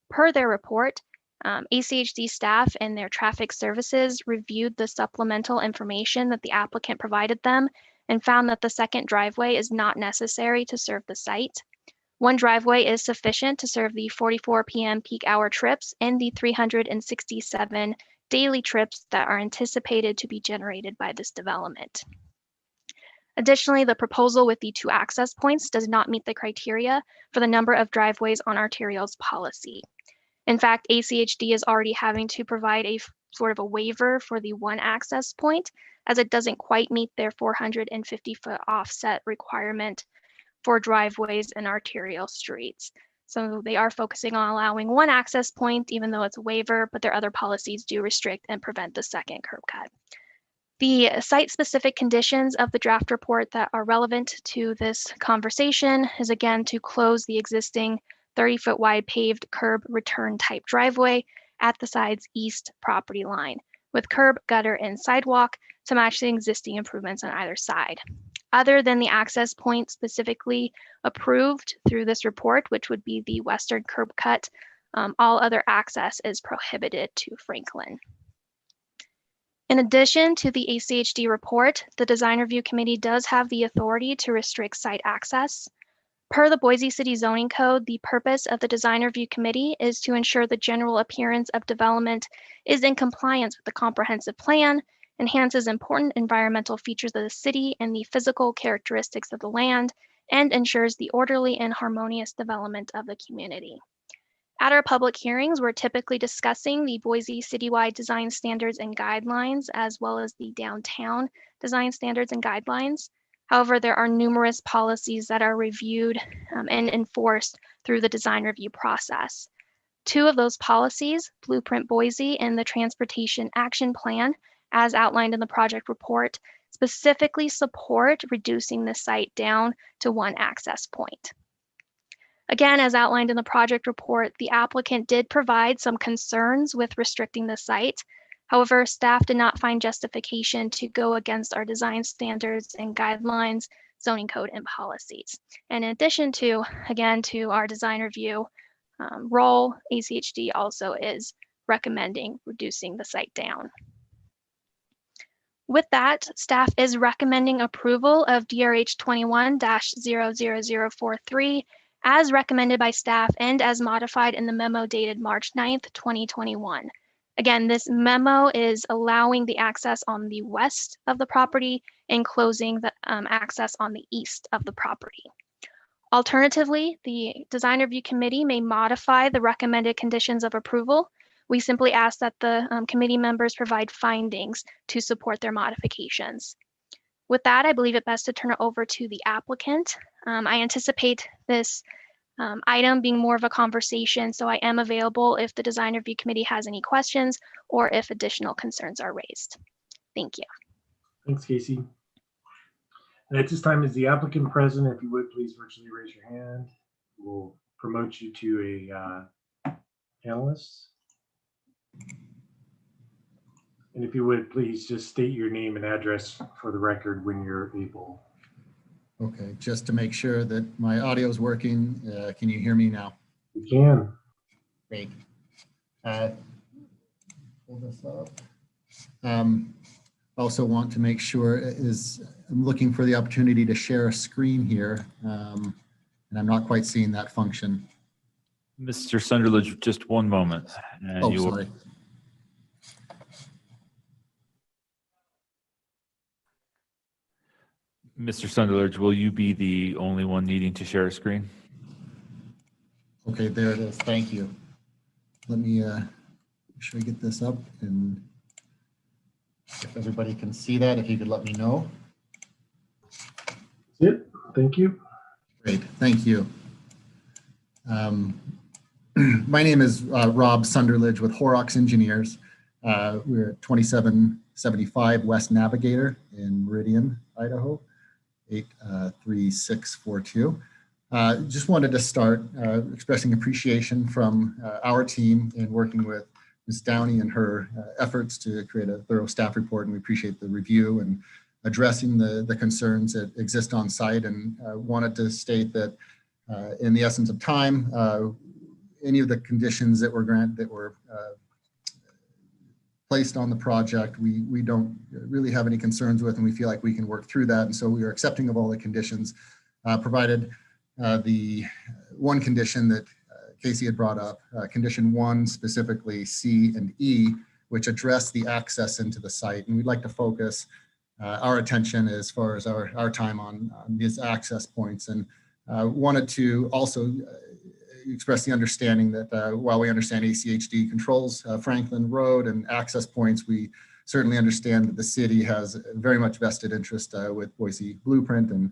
Per their report, ACHD staff and their traffic services reviewed the supplemental information that the applicant provided them and found that the second driveway is not necessary to serve the site. One driveway is sufficient to serve the 44 p.m. peak hour trips and the 367 daily trips that are anticipated to be generated by this development. Additionally, the proposal with the two access points does not meet the criteria for the number of driveways on arterials policy. In fact, ACHD is already having to provide a sort of a waiver for the one access point, as it doesn't quite meet their 450-foot offset requirement for driveways and arterial streets. So they are focusing on allowing one access point, even though it's a waiver, but their other policies do restrict and prevent the second curb cut. The site-specific conditions of the draft report that are relevant to this conversation is, again, to close the existing 30-foot wide paved curb return type driveway at the side's east property line, with curb, gutter, and sidewalk to match the existing improvements on either side. Other than the access point specifically approved through this report, which would be the western curb cut, all other access is prohibited to Franklin. In addition to the ACHD report, the Design Review Committee does have the authority to restrict site access. Per the Boise City Zoning Code, the purpose of the Design Review Committee is to ensure the general appearance of development is in compliance with the comprehensive plan, enhances important environmental features of the city and the physical characteristics of the land, and ensures the orderly and harmonious development of the community. At our public hearings, we're typically discussing the Boise citywide design standards and guidelines, as well as the downtown design standards and guidelines. However, there are numerous policies that are reviewed and enforced through the design review process. Two of those policies, Blueprint Boise and the Transportation Action Plan, as outlined in the project report, specifically support reducing the site down to one access point. Again, as outlined in the project report, the applicant did provide some concerns with restricting the site. However, staff did not find justification to go against our design standards and guidelines, zoning code, and policies. And in addition to, again, to our design review role, ACHD also is recommending reducing the site down. With that, staff is recommending approval of DRH 21-00043 as recommended by staff and as modified in the memo dated March 9th, 2021. Again, this memo is allowing the access on the west of the property and closing the access on the east of the property. Alternatively, the design review committee may modify the recommended conditions of approval. We simply ask that the committee members provide findings to support their modifications. With that, I believe it best to turn it over to the applicant. I anticipate this item being more of a conversation, so I am available if the design review committee has any questions or if additional concerns are raised. Thank you. Thanks, Casey. And at this time, is the applicant present? If you would, please virtually raise your hand. We'll promote you to a panelist. And if you would, please just state your name and address for the record when you're able. Okay, just to make sure that my audio is working, can you hear me now? You can. Great. Pull this up. Also want to make sure I'm looking for the opportunity to share a screen here, and I'm not quite seeing that function. Mr. Sunderledge, just one moment. And Oh, sorry. Mr. Sunderledge, will you be the only one needing to share a screen? Okay, there it is. Thank you. Let me make sure I get this up, and if everybody can see that, if you could let me know. That's it. Thank you. Great. Thank you. My name is Rob Sunderledge with Horrocks Engineers. We're at 2775 West Navigator in Meridian, Idaho, 83642. Just wanted to start expressing appreciation from our team in working with Ms. Downey and her efforts to create a thorough staff report, and we appreciate the review and addressing the concerns that exist on site, and wanted to state that in the essence of time, any of the conditions that were placed on the project, we don't really have any concerns with, and we feel like we can work through that. And so we are accepting of all the conditions, provided the one condition that Casey had brought up, condition 1, specifically C and E, which address the access into the site. And we'd like to focus our attention as far as our time on these access points, and wanted to also express the understanding that while we understand ACHD controls Franklin Road and access points, we certainly understand that the city has very much vested interest with Boise Blueprint and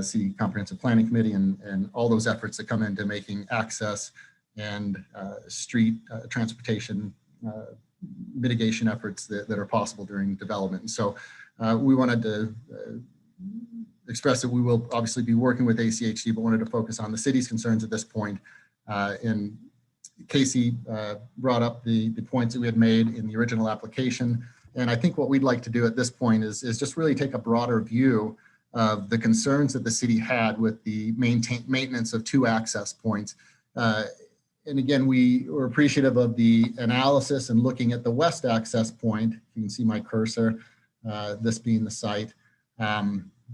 City Comprehensive Planning Committee and all those efforts that come into making access and street transportation mitigation efforts that are possible during development. And so we wanted to express that we will obviously be working with ACHD, but wanted to focus on the city's concerns at this point. And Casey brought up the points that we had made in the original application. And I think what we'd like to do at this point is just really take a broader view of the concerns that the city had with the maintenance of 2 access points. And again, we were appreciative of the analysis and looking at the west access point. You can see my cursor, this being the site.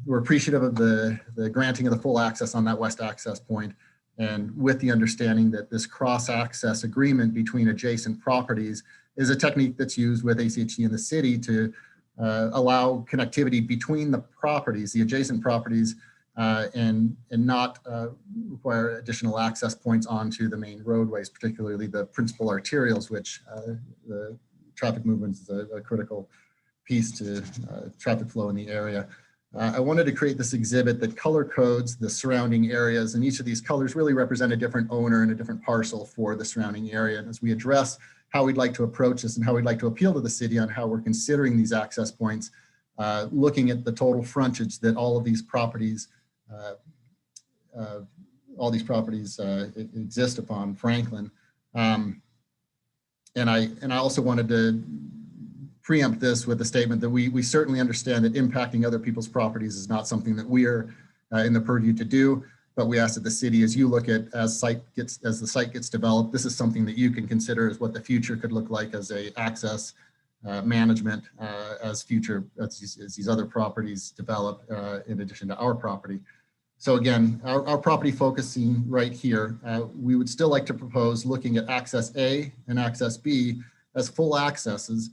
We're appreciative of the granting of the full access on that west access point, and with the understanding that this cross-access agreement between adjacent properties is a technique that's used with ACHD in the city to allow connectivity between the properties, the adjacent properties, and not require additional access points onto the main roadways, particularly the principal arterials, which the traffic movement is a critical piece to traffic flow in the area. I wanted to create this exhibit that color codes the surrounding areas, and each of these colors really represent a different owner and a different parcel for the surrounding area. And as we address how we'd like to approach this and how we'd like to appeal to the city on how we're considering these access points, looking at the total frontage that all these properties exist upon Franklin. And I also wanted to preempt this with a statement that we certainly understand that impacting other people's properties is not something that we are in the purview to do, but we ask that the city, as you look at as the site gets developed, this is something that you can consider as what the future could look like as a access management as these other properties develop in addition to our property. So again, our property focusing right here, we would still like to propose looking at access A and access B as full accesses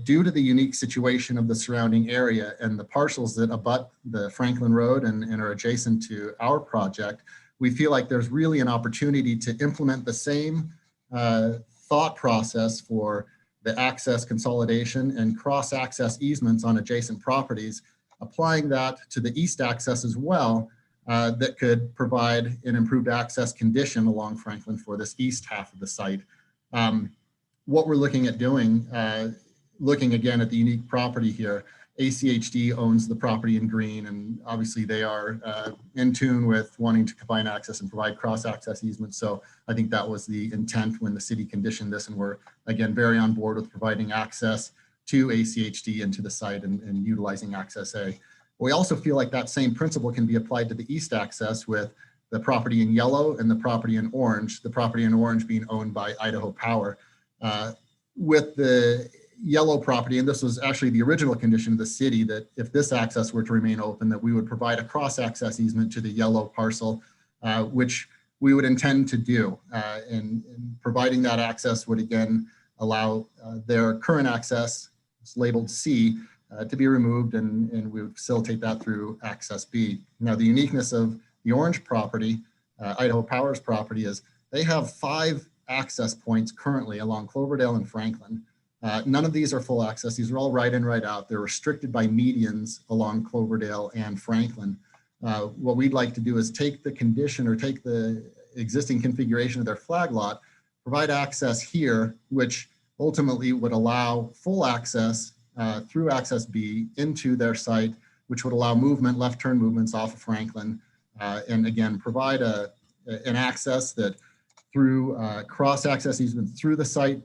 due to the unique situation of the surrounding area and the parcels that abut the Franklin Road and are adjacent to our project. We feel like there's really an opportunity to implement the same thought process for the access consolidation and cross-access easements on adjacent properties, applying that to the east access as well, that could provide an improved access condition along Franklin for this east half of the site. What we're looking at doing, looking again at the unique property here, ACHD owns the property in green, and obviously they are in tune with wanting to combine access and provide cross-access easements. So I think that was the intent when the city conditioned this, and we're again very on board with providing access to ACHD into the site and utilizing access A. We also feel like that same principle can be applied to the east access with the property in yellow and the property in orange, the property in orange being owned by Idaho Power. With the yellow property, and this was actually the original condition of the city, that if this access were to remain open, that we would provide a cross-access easement to the yellow parcel, which we would intend to do. And providing that access would again allow their current access, it's labeled C, to be removed, and we would facilitate that through access B. Now, the uniqueness of the orange property, Idaho Power's property, is they have 5 access points currently along Cloverdale and Franklin. None of these are full access. These are all right in, right out. They're restricted by medians along Cloverdale and Franklin. What we'd like to do is take the condition or take the existing configuration of their flag lot, provide access here, which ultimately would allow full access through access B into their site, which would allow movement, left turn movements off of Franklin, and again, provide an access that through cross-access easement through the site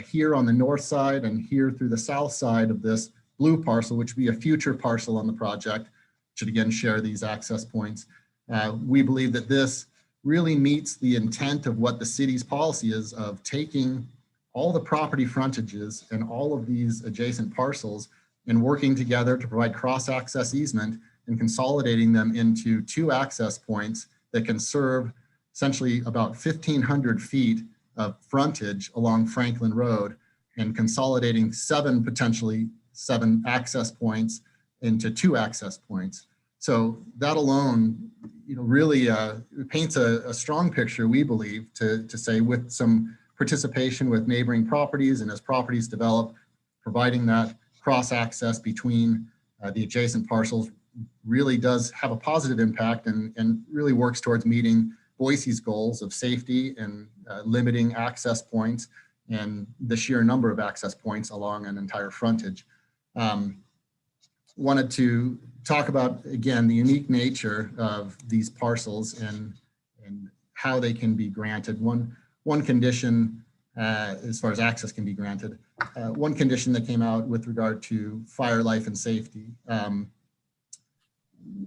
here on the north side and here through the south side of this blue parcel, which would be a future parcel on the project, should again share these access points. We believe that this really meets the intent of what the city's policy is of taking all the property frontages and all of these adjacent parcels and working together to provide cross-access easement and consolidating them into 2 access points that can serve essentially about 1,500 feet of frontage along Franklin Road and consolidating potentially seven access points into 2 access points. So that alone, really paints a strong picture, we believe, to say with some participation with neighboring properties and as properties develop, providing that cross-access between the adjacent parcels really does have a positive impact and really works towards meeting Boise's goals of safety and limiting access points and the sheer number of access points along an entire frontage. Wanted to talk about, again, the unique nature of these parcels and how they can be granted. One condition, as far as access can be granted, one condition that came out with regard to fire, life, and safety.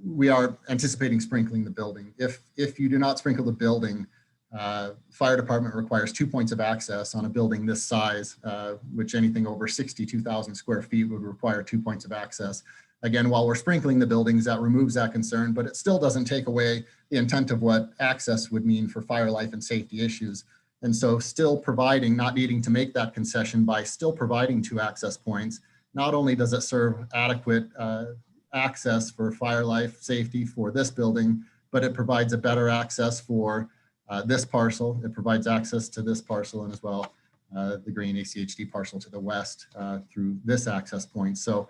We are anticipating sprinkling the building. If you do not sprinkle the building, fire department requires 2 points of access on a building this size, which anything over 62,000 square feet would require 2 points of access. Again, while we're sprinkling the buildings, that removes that concern, but it still doesn't take away the intent of what access would mean for fire, life, and safety issues. And so still providing, not needing to make that concession by still providing 2 access points, not only does it serve adequate access for fire, life, safety for this building, but it provides a better access for this parcel. It provides access to this parcel and as well the green ACHD parcel to the west through this access point. So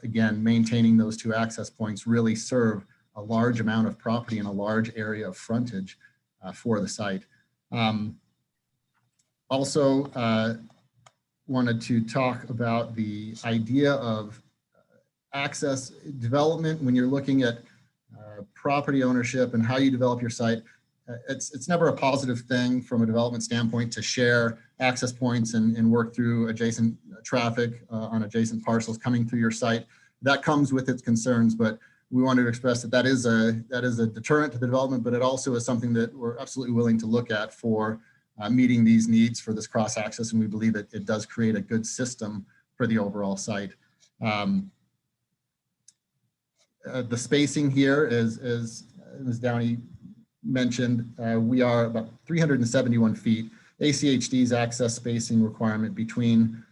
again, maintaining those 2 access points really serve a large amount of property and a large area of frontage for the site. Also wanted to talk about the idea of access development when you're looking at property ownership and how you develop your site. It's never a positive thing from a development standpoint to share access points and work through adjacent traffic on adjacent parcels coming through your site. That comes with its concerns, but we wanted to express that that is a deterrent to the development, but it also is something that we're absolutely willing to look at for meeting these needs for this cross access, and we believe it does create a good system for the overall site. The spacing here is, as Ms. Downey mentioned, we are about 371 feet. ACHD's access spacing requirement between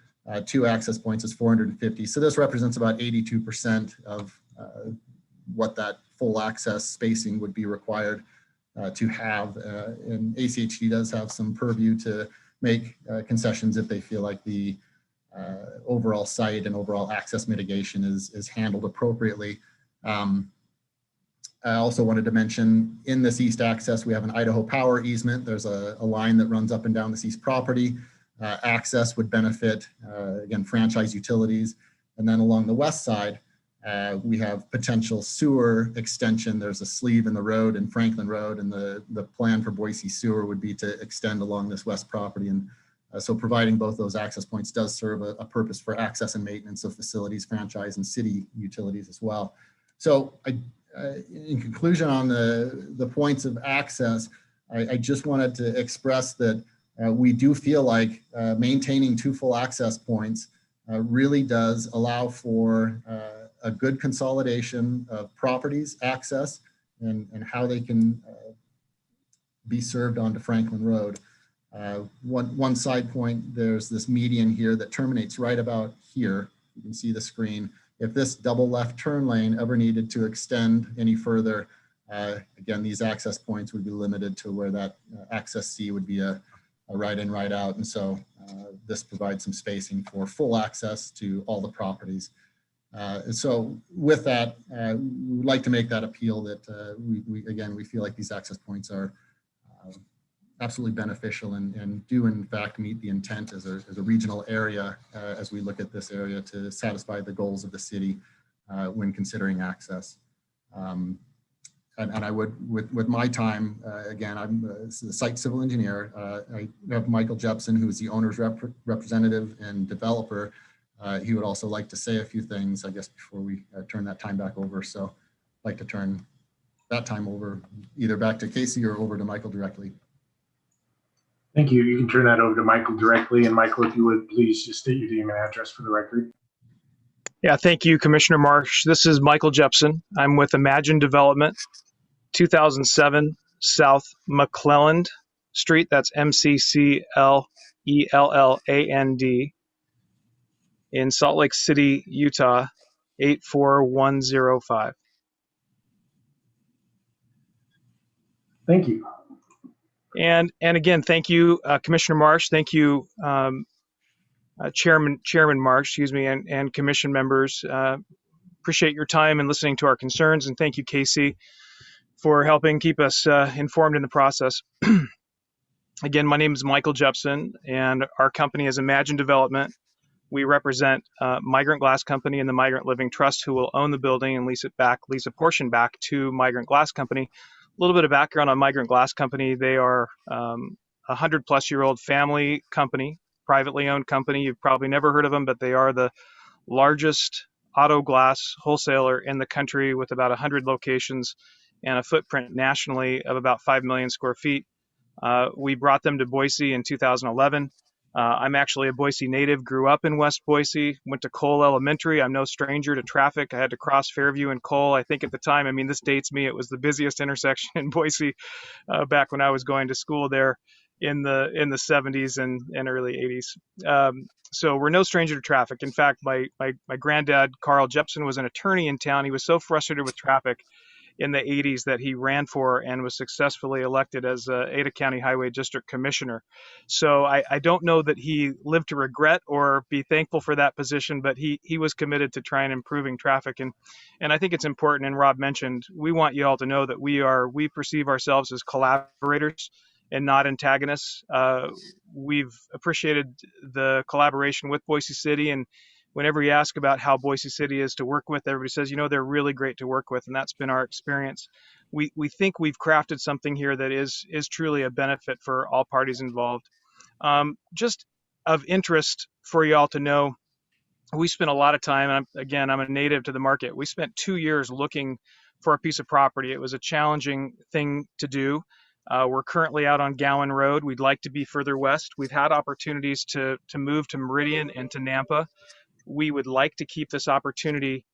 two access points is 450. So this represents about 82% of what that full access spacing would be required to have. And ACHD does have some purview to make concessions if they feel like the overall site and overall access mitigation is handled appropriately. I also wanted to mention in this east access, we have an Idaho Power easement. There's a line that runs up and down this east property. Access would benefit, again, franchise utilities. And then along the west side, we have potential sewer extension. There's a sleeve in the road in Franklin Road, and the plan for Boise sewer would be to extend along this west property. And so providing both those access points does serve a purpose for access and maintenance of facilities, franchise, and city utilities as well. So in conclusion on the points of access, I just wanted to express that we do feel like maintaining two full access points really does allow for a good consolidation of properties, access, and how they can be served onto Franklin Road. One side point, there's this median here that terminates right about here. You can see the screen. If this double left turn lane ever needed to extend any further, again, these access points would be limited to where that access C would be a right in, right out. And so this provides some spacing for full access to all the properties. And so with that, we would like to make that appeal that we feel like these access points are absolutely beneficial and do in fact meet the intent as a regional area as we look at this area to satisfy the goals of the city when considering access. And I would, with my time, again, I'm the site civil engineer. I have Michael Jepson, who is the owner's representative and developer. He would also like to say a few things, I guess, before we turn that time back over. So I'd like to turn that time over either back to Casey or over to Michael directly. Thank you. You can turn that over to Michael directly. And Michael, if you would, please just state your name and address for the record. Yeah, thank you, Commissioner Marsh. This is Michael Jepson. I'm with Imagine Development, 2007 South McClelland Street. That's McClelland in Salt Lake City, Utah, 84105. Thank you. And again, thank you, Commissioner Marsh. Thank you, Chairman Marsh, excuse me, and commission members. Appreciate your time and listening to our concerns. And thank you, Casey, for helping keep us informed in the process. Again, my name is Michael Jepson, and our company is Imagine Development. We represent Migrant Glass Company and the Migrant Living Trust, who will own the building and lease a portion back to Migrant Glass Company. A little bit of background on Migrant Glass Company. They are a 100-plus-year-old family company, privately owned company. You've probably never heard of them, but they are the largest auto glass wholesaler in the country with about 100 locations and a footprint nationally of about 5 million square feet. We brought them to Boise in 2011. I'm actually a Boise native, grew up in West Boise, went to Cole Elementary. I'm no stranger to traffic. I had to cross Fairview and Cole. I think at the time, I mean, this dates me, it was the busiest intersection in Boise back when I was going to school there in the 70s and early 80s. So we're no stranger to traffic. In fact, my granddad, Carl Jepson, was an attorney in town. He was so frustrated with traffic in the 80s that he ran for and was successfully elected as Ada County Highway District Commissioner. So I don't know that he lived to regret or be thankful for that position, but he was committed to try and improving traffic. And I think it's important, and Rob mentioned, we want you all to know that we perceive ourselves as collaborators and not antagonists. We've appreciated the collaboration with Boise City, and whenever you ask about how Boise City is to work with, everybody says, they're really great to work with, and that's been our experience. We think we've crafted something here that is truly a benefit for all parties involved. Just of interest for you all to know, we spent a lot of time, and I'm a native to the market. We spent 2 years looking for a piece of property. It was a challenging thing to do. We're currently out on Gowan Road. We'd like to be further west. We've had opportunities to move to Meridian and to Nampa. We would like to keep this opportunity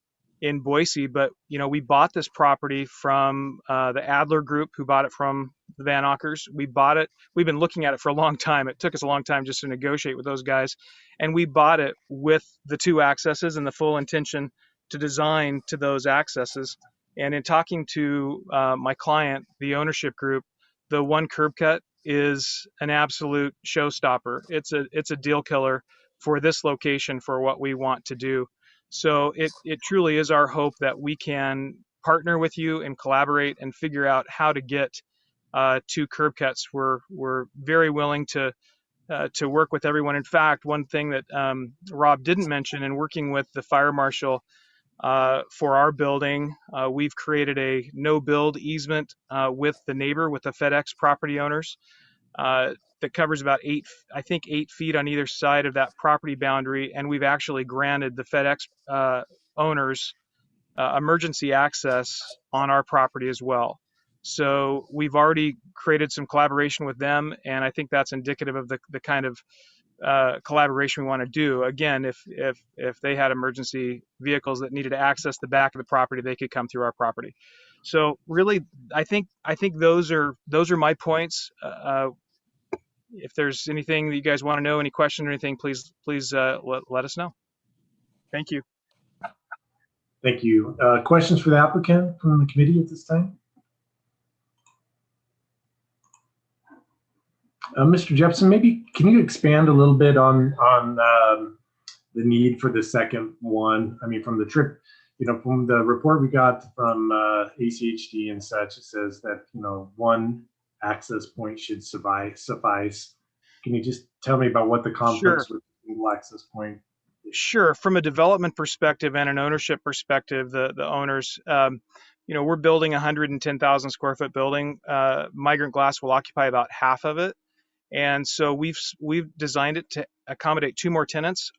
in Boise, but we bought this property from the Adler Group, who bought it from the Van Akkers. We bought it. We've been looking at it for a long time. It took us a long time just to negotiate with those guys, and we bought it with the 2 accesses and the full intention to design to those accesses. And in talking to my client, the ownership group, the 1 curb cut is an absolute showstopper. It's a deal killer for this location for what we want to do. So it truly is our hope that we can partner with you and collaborate and figure out how to get 2 curb cuts. We're very willing to work with everyone. In fact, one thing that Rob didn't mention, in working with the fire marshal for our building, we've created a no-build easement with the neighbor, with the FedEx property owners, that covers about 8 feet on either side of that property boundary. And we've actually granted the FedEx owners emergency access on our property as well. So we've already created some collaboration with them, and I think that's indicative of the kind of collaboration we want to do. Again, if they had emergency vehicles that needed to access the back of the property, they could come through our property. So really, I think those are my points. If there's anything that you guys want to know, any questions or anything, please let us know. Thank you. Thank you. Questions for the applicant from the committee at this time? Mr. Jepson, maybe can you expand a little bit on the need for the second one? I mean, from the trip, from the report we got from ACSD and such, it says that 1 access point should suffice. Can you just tell me about what the conflicts with the single access point? Sure. From a development perspective and an ownership perspective, the owners, we're building a 110,000 square foot building. Migrant glass will occupy about half of it. And so we've designed it to accommodate 2 more tenants.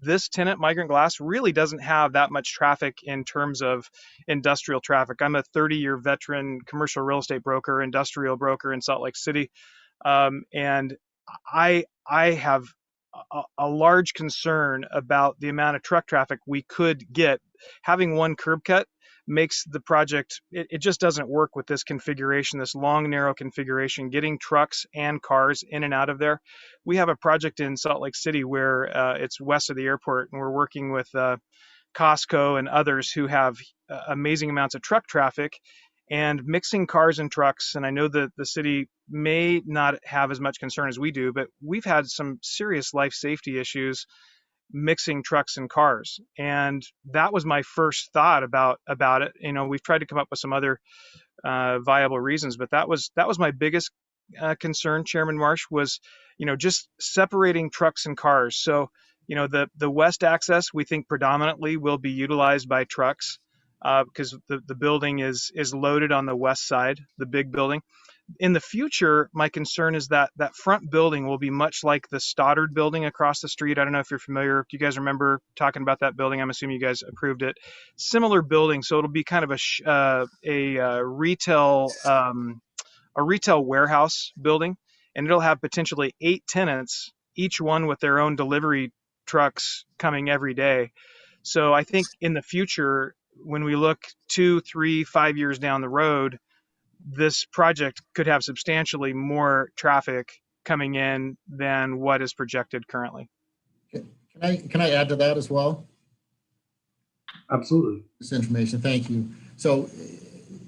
This tenant, Migrant Glass, really doesn't have that much traffic in terms of industrial traffic. I'm a 30-year veteran commercial real estate broker, industrial broker in Salt Lake City. And I have a large concern about the amount of truck traffic we could get. Having 1 curb cut makes the project, it just doesn't work with this configuration, this long, narrow configuration, getting trucks and cars in and out of there. We have a project in Salt Lake City where it's west of the airport, and we're working with Costco and others who have amazing amounts of truck traffic and mixing cars and trucks. And I know that the city may not have as much concern as we do, but we've had some serious life safety issues mixing trucks and cars. And that was my first thought about it. We've tried to come up with some other viable reasons, but that was my biggest concern, Chairman Marsh, was, just separating trucks and cars. So, the west access, we think predominantly will be utilized by trucks because the building is loaded on the west side, the big building. In the future, my concern is that front building will be much like the Stoddard building across the street. I don't know if you're familiar. Do you guys remember talking about that building? I'm assuming you guys approved it. Similar building, so it'll be kind of a retail warehouse building, and it'll have potentially 8 tenants, each one with their own delivery trucks coming every day. So I think in the future, when we look 2, 3, 5 years down the road, this project could have substantially more traffic coming in than what is projected currently. Can I add to that as well? Absolutely. This information, thank you. So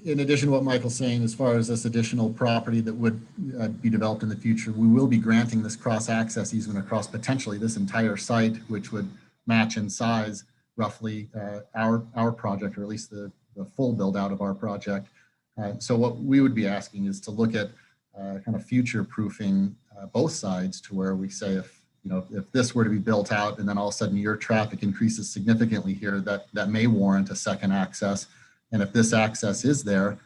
in addition to what Michael's saying, as far as this additional property that would be developed in the future, we will be granting this cross access easement across potentially this entire site, which would match in size roughly our project, or at least the full build out of our project. So what we would be asking is to look at kind of future proofing both sides to where we say if this were to be built out and then all of a sudden your traffic increases significantly here, that may warrant a second access. And if this access is there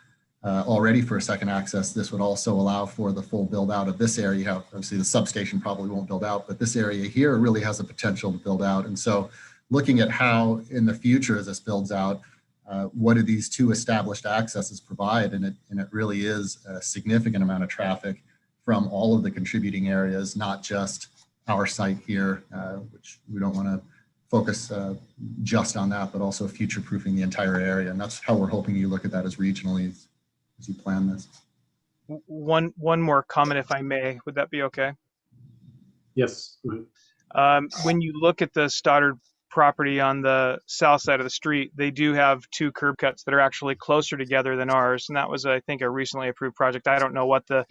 already for a second access, this would also allow for the full build out of this area. You have, obviously the substation probably won't build out, but this area here really has the potential to build out. And so looking at how in the future as this builds out, what do these two established accesses provide? And it really is a significant amount of traffic from all of the contributing areas, not just our site here, which we don't want to focus just on that, but also future-proofing the entire area. And that's how we're hoping you look at that as regionally as you plan this. One more comment, if I may. Would that be okay? Yes. When you look at the Stoddard property on the south side of the street, they do have two curb cuts that are actually closer together than ours. And that was, I think, a recently approved project. I don't know what the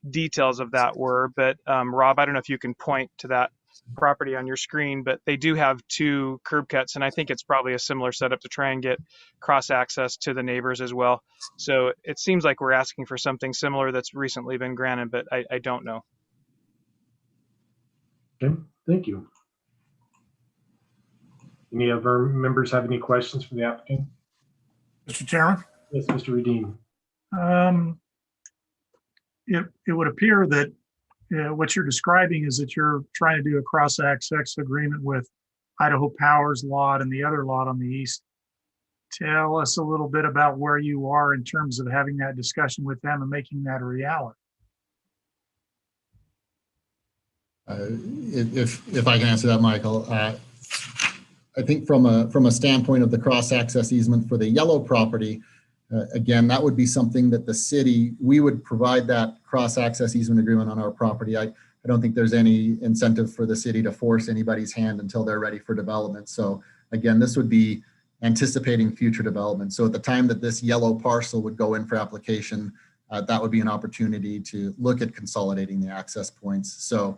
details of that were, but Rob, I don't know if you can point to that property on your screen, but they do have two curb cuts. And I think it's probably a similar setup to try and get cross access to the neighbors as well. So it seems like we're asking for something similar that's recently been granted, but I don't know. Okay, thank you. Any of our members have any questions for the applicant? Mr. Chairman? Yes, Mr. Redeem. It would appear that what you're describing is that you're trying to do a cross-access agreement with Idaho Power's lot and the other lot on the east. Tell us a little bit about where you are in terms of having that discussion with them and making that a reality. If I can answer that, Michael, I think from a standpoint of the cross-access easement for the yellow property, again, that would be something that the city, we would provide that cross-access easement agreement on our property. I don't think there's any incentive for the city to force anybody's hand until they're ready for development. So again, this would be anticipating future development. So at the time that this yellow parcel would go in for application, that would be an opportunity to look at consolidating the access points. So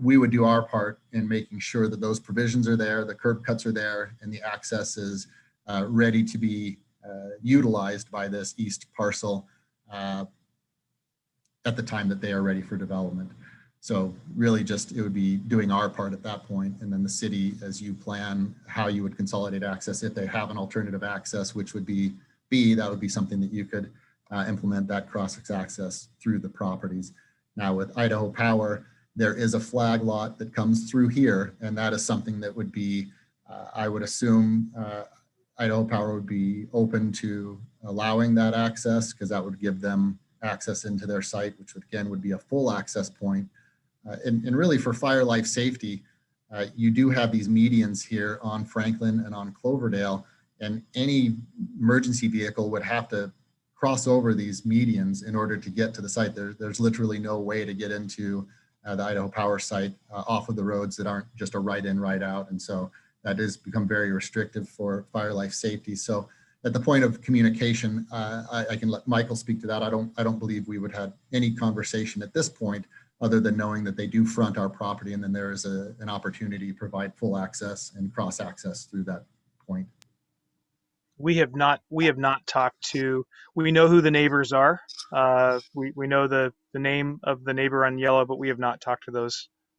we would do our part in making sure that those provisions are there, the curb cuts are there, and the access is ready to be utilized by this east parcel at the time that they are ready for development. So really just, it would be doing our part at that point, and then the city, as you plan how you would consolidate access, if they have an alternative access, which would be B, that would be something that you could implement that cross-access through the properties. Now with Idaho Power, there is a flag lot that comes through here, and that is something that would be, I would assume Idaho Power would be open to allowing that access, because that would give them access into their site, which again would be a full access point. And really for fire life safety, you do have these medians here on Franklin and on Cloverdale, and any emergency vehicle would have to cross over these medians in order to get to the site. There's literally no way to get into the Idaho Power site off of the roads that aren't just a right in, right out. And so that has become very restrictive for fire life safety. So at the point of communication, I can let Michael speak to that. I don't believe we would have any conversation at this point other than knowing that they do front our property, and then there is an opportunity to provide full access and cross access through that point. We have not talked to, we know who the neighbors are. We know the name of the neighbor on yellow, but we have not talked to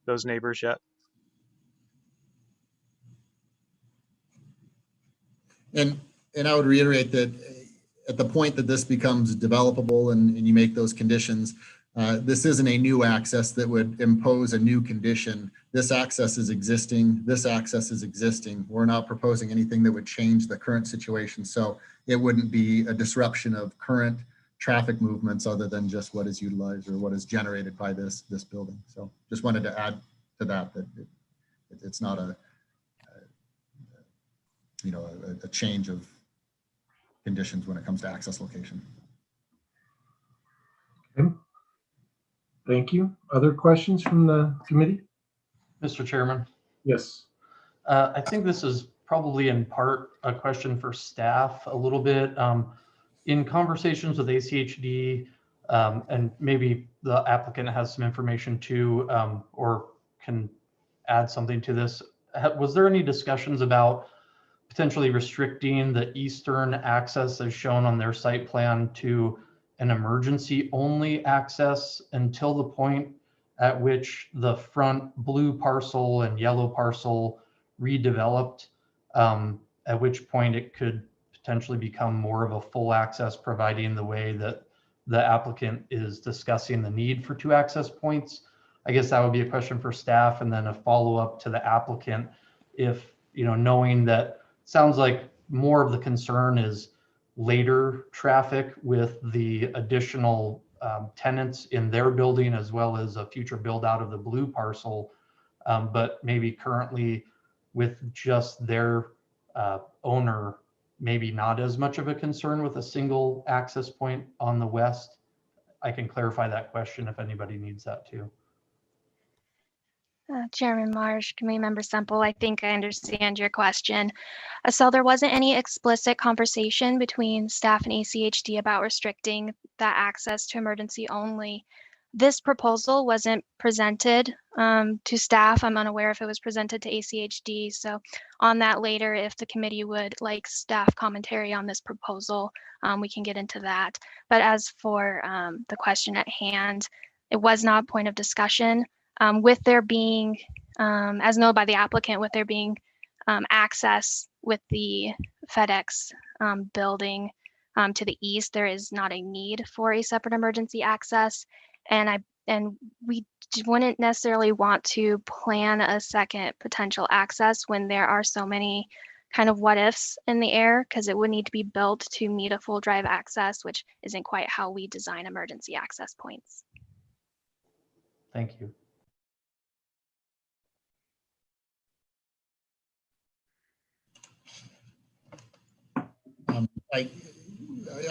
those neighbors yet. And I would reiterate that at the point that this becomes developable and you make those conditions, this isn't a new access that would impose a new condition. This access is existing. This access is existing. We're not proposing anything that would change the current situation. So it wouldn't be a disruption of current traffic movements other than just what is utilized or what is generated by this building. So just wanted to add to that, it's not a change of conditions when it comes to access location. Okay. Thank you. Other questions from the committee? Mr. Chairman. Yes. I think this is probably in part a question for staff a little bit. In conversations with ACHD, and maybe the applicant has some information too, or can add something to this. Was there any discussions about potentially restricting the eastern access as shown on their site plan to an emergency only access until the point at which the front blue parcel and yellow parcel redeveloped, at which point it could potentially become more of a full access, providing the way that the applicant is discussing the need for 2 access points. I guess that would be a question for staff, and then a follow-up to the applicant. If, knowing that sounds like more of the concern is later traffic with the additional tenants in their building, as well as a future build out of the blue parcel, but maybe currently with just their owner, maybe not as much of a concern with a single access point on the west. I can clarify that question if anybody needs that too. Chairman Marsh, Committee Member Semple, I think I understand your question. So there wasn't any explicit conversation between staff and ACHD about restricting that access to emergency only. This proposal wasn't presented to staff. I'm unaware if it was presented to ACHD. So on that later, if the committee would like staff commentary on this proposal, we can get into that. But as for the question at hand, it was not a point of discussion. With there being, as noted by the applicant, with there being access with the FedEx building to the east, there is not a need for a separate emergency access. And we wouldn't necessarily want to plan a second potential access when there are so many kind of what ifs in the air, because it would need to be built to meet a full drive access, which isn't quite how we design emergency access points. Thank you.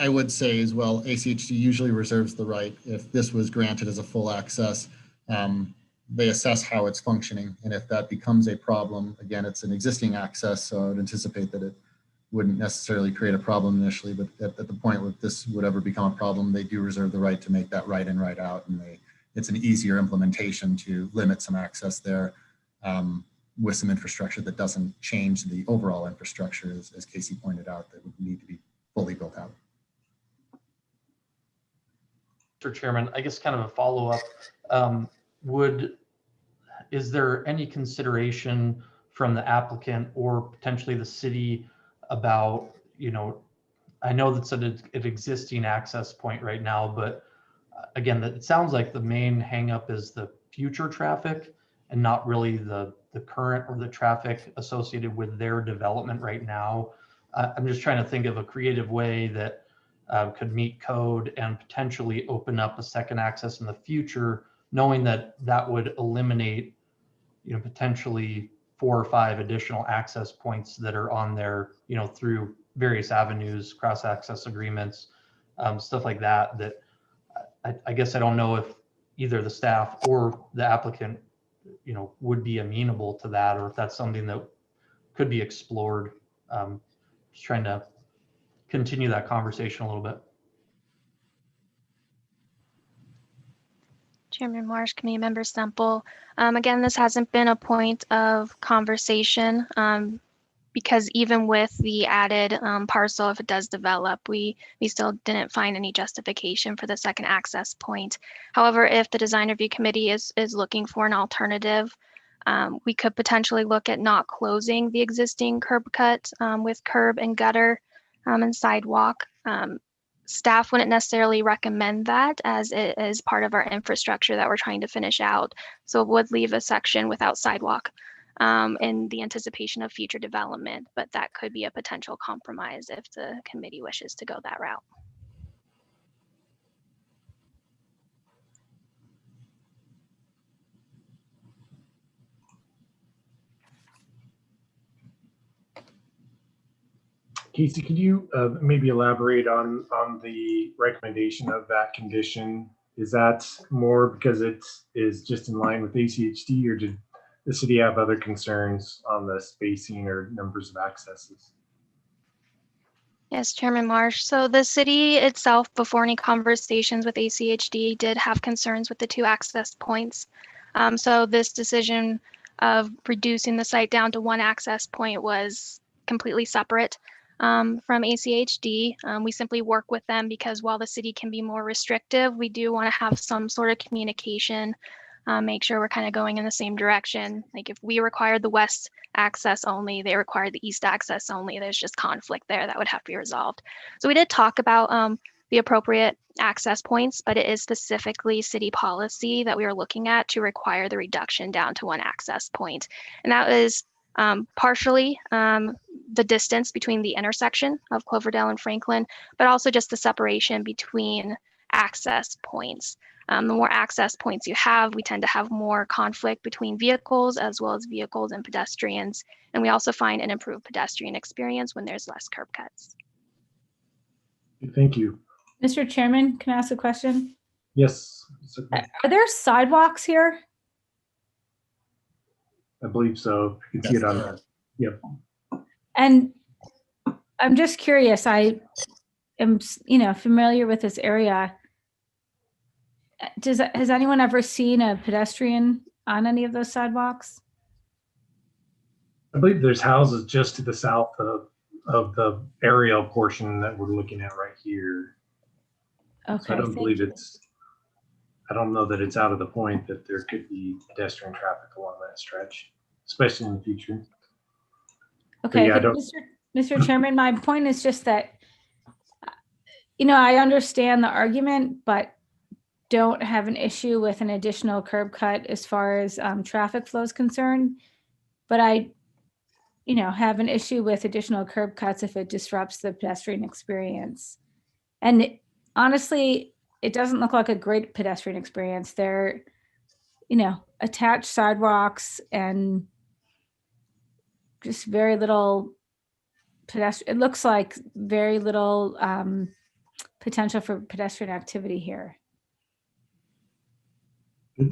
I would say as well, ACHD usually reserves the right, if this was granted as a full access, they assess how it's functioning. And if that becomes a problem, again, it's an existing access, so I would anticipate that it wouldn't necessarily create a problem initially, but at the point where this would ever become a problem, they do reserve the right to make that right in, right out. And it's an easier implementation to limit some access there with some infrastructure that doesn't change the overall infrastructure, as Casey pointed out, that would need to be fully built out. Mr. Chairman, I guess kind of a follow-up. Is there any consideration from the applicant or potentially the city about, I know that's an existing access point right now, but again, it sounds like the main hangup is the future traffic and not really the current or the traffic associated with their development right now. I'm just trying to think of a creative way that could meet code and potentially open up a second access in the future, knowing that that would eliminate, potentially 4 or 5 additional access points that are on there, through various avenues, cross access agreements, stuff like that, that I guess I don't know if either the staff or the applicant, would be amenable to that, or if that's something that could be explored. Just trying to continue that conversation a little bit. Chairman Marsh, Committee Member Semple. Again, this hasn't been a point of conversation because even with the added parcel, if it does develop, we still didn't find any justification for the second access point. However, if the design review committee is looking for an alternative, we could potentially look at not closing the existing curb cut with curb and gutter and sidewalk. Staff wouldn't necessarily recommend that, as it is part of our infrastructure that we're trying to finish out. So it would leave a section without sidewalk in the anticipation of future development, but that could be a potential compromise if the committee wishes to go that route. Casey, could you maybe elaborate on the recommendation of that condition? Is that more because it is just in line with ACHD, or did the city have other concerns on the spacing or numbers of accesses? Yes, Chairman Marsh. So the city itself, before any conversations with ACHD, did have concerns with the 2 access points. So this decision of reducing the site down to 1 access point was completely separate. from ACHD. We simply work with them because while the city can be more restrictive, we do want to have some sort of communication, make sure we're kind of going in the same direction. Like if we required the west access only, they required the east access only, there's just conflict there that would have to be resolved. So we did talk about the appropriate access points, but it is specifically city policy that we are looking at to require the reduction down to one access point. And that is partially the distance between the intersection of Cloverdale and Franklin, but also just the separation between access points. The more access points you have, we tend to have more conflict between vehicles as well as vehicles and pedestrians. And we also find an improved pedestrian experience when there's less curb cuts. Thank you. Mr. Chairman, can I ask a question? Yes, Are there sidewalks here? I believe so. You can see it on there. Yep. And I'm just curious, I am, familiar with this area. Has anyone ever seen a pedestrian on any of those sidewalks? I believe there's houses just to the south of the aerial portion that we're looking at right here. Okay. So I don't believe I don't know that it's out of the point that there could be pedestrian traffic along that stretch, especially in the future. Okay, yeah, Mr. Chairman, my point is just that, I understand the argument, but don't have an issue with an additional curb cut as far as traffic flow is concerned. But I, have an issue with additional curb cuts if it disrupts the pedestrian experience. And honestly, it doesn't look like a great pedestrian experience. They're, attached sidewalks and just very little pedestrian. It looks like very little potential for pedestrian activity here. I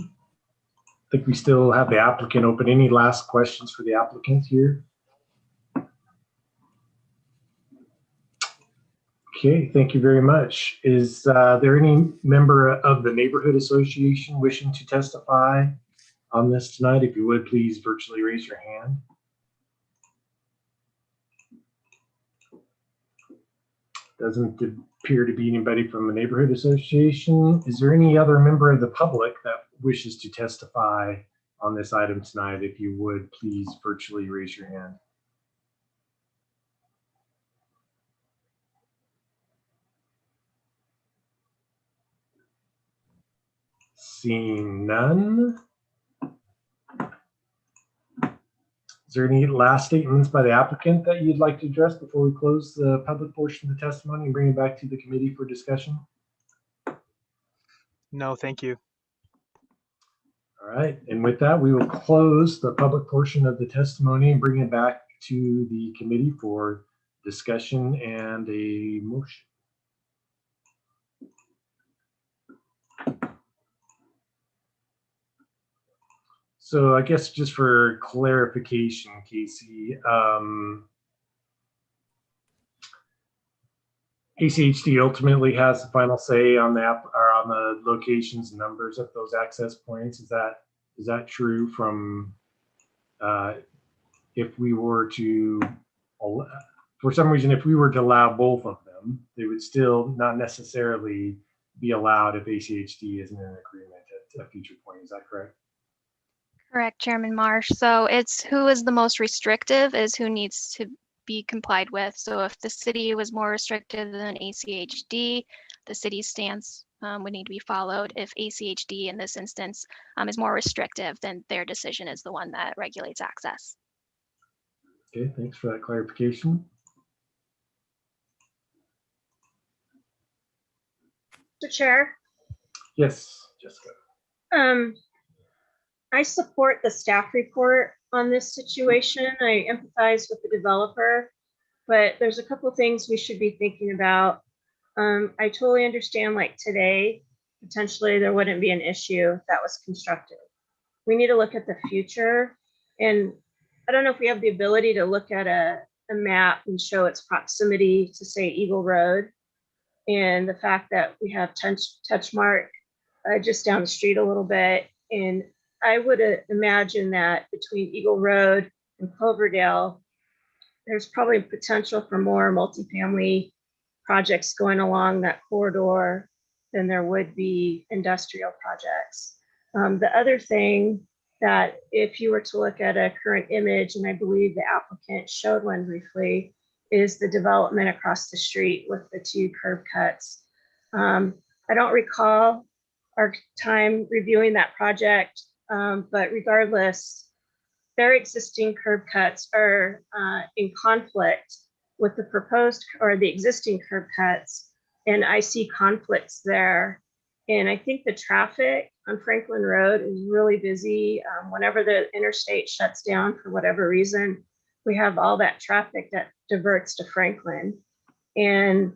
think we still have the applicant open. Any last questions for the applicant here? Okay, thank you very much. Is there any member of the neighborhood association wishing to testify on this tonight? If you would, please virtually raise your hand. Doesn't appear to be anybody from the neighborhood association. Is there any other member of the public that wishes to testify on this item tonight? If you would, please virtually raise your hand. Seeing none. Is there any last statements by the applicant that you'd like to address before we close the public portion of the testimony and bring it back to the committee for discussion? No, thank you. All right, and with that, we will close the public portion of the testimony and bring it back to the committee for discussion and a motion. So I guess just for clarification, Casey, ACHD ultimately has the final say on the on the locations and numbers of those access points. Is that true from if we were to, for some reason, if we were to allow both of them, they would still not necessarily be allowed if ACHD isn't in agreement at a future point. Is that correct? Correct, Chairman Marsh. So it's who is the most restrictive is who needs to be complied with. So if the city was more restrictive than ACHD, the city's stance would need to be followed. If ACHD in this instance is more restrictive, then their decision is the one that regulates access. Okay, thanks for that clarification. Mr. Chair. Yes, Jessica. I support the staff report on this situation. I empathize with the developer, but there's a couple things we should be thinking about. I totally understand, like today, potentially there wouldn't be an issue if that was constructed. We need to look at the future. And I don't know if we have the ability to look at a map and show its proximity to, say, Eagle Road, and the fact that we have Touchmark just down the street a little bit. And I would imagine that between Eagle Road and Cloverdale, there's probably potential for more multifamily projects going along that corridor than there would be industrial projects. The other thing that if you were to look at a current image, and I believe the applicant showed one briefly, is the development across the street with the 2 curb cuts. I don't recall our time reviewing that project, but regardless, their existing curb cuts are in conflict with the proposed or the existing curb cuts, and I see conflicts there. And I think the traffic on Franklin Road is really busy. Whenever the interstate shuts down for whatever reason, we have all that traffic that diverts to Franklin. And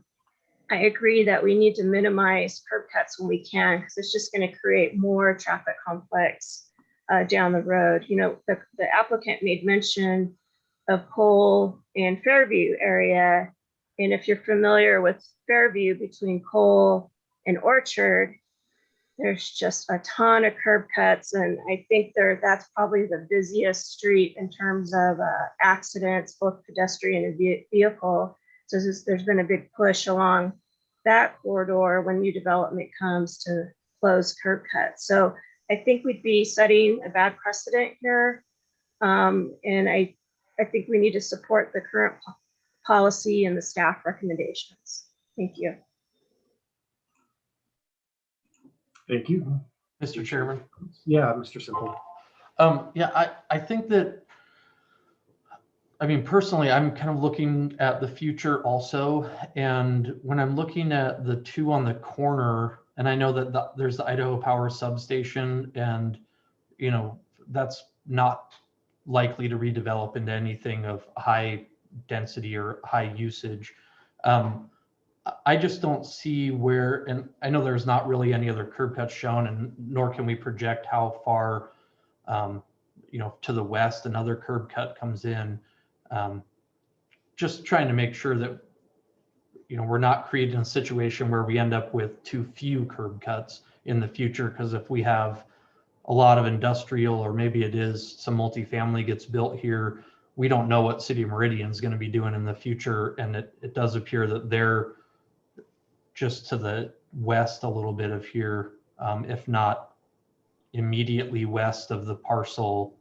I agree that we need to minimize curb cuts when we can, because it's just going to create more traffic conflicts down the road. You know, the applicant made mention of Cole and Fairview area. And if you're familiar with Fairview between Cole and Orchard, there's just a ton of curb cuts. And I think that's probably the busiest street in terms of accidents, both pedestrian and vehicle. So there's been a big push along that corridor when new development comes to close curb cuts. So I think we'd be setting a bad precedent here. And I think we need to support the current policy and the staff recommendations. Thank you. Thank you. Mr. Chairman. Yeah, Mr. Simple. Yeah, I think that, I mean, personally, I'm kind of looking at the future also. And when I'm looking at the 2 on the corner, and I know that there's the Idaho Power substation, and, you know, that's not likely to redevelop into anything of high density or high usage. I just don't see where, and I know there's not really any other curb cuts shown, and nor can we project how far, you know, to the west another curb cut comes in. Just trying to make sure that, you know, we're not creating a situation where we end up with too few curb cuts in the future. Because if we have a lot of industrial, or maybe it is some multifamily gets built here, we don't know what City of Meridian is going to be doing in the future. And it does appear that they're just to the west a little bit of here, if not immediately west of the parcel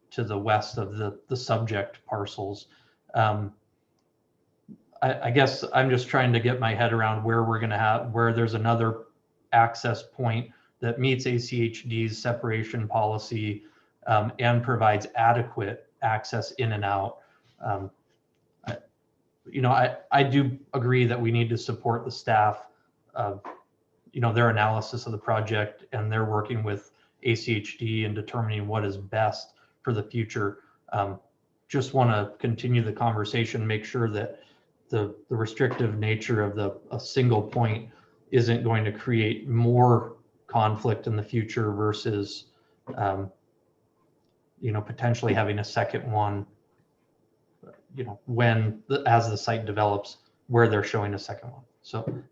to the west of the subject parcels. I guess I'm just trying to get my head around where we're going to have, where there's another access point that meets ACHD's separation policy and provides adequate access in and out. You know, I do agree that we need to support the staff of, you know, their analysis of the project, and they're working with ACHD and determining what is best for the future. Just want to continue the conversation, make sure that the restrictive nature of a single point isn't going to create more conflict in the future versus, you know, potentially having a second one, you know, as the site develops, where they're showing a second one. So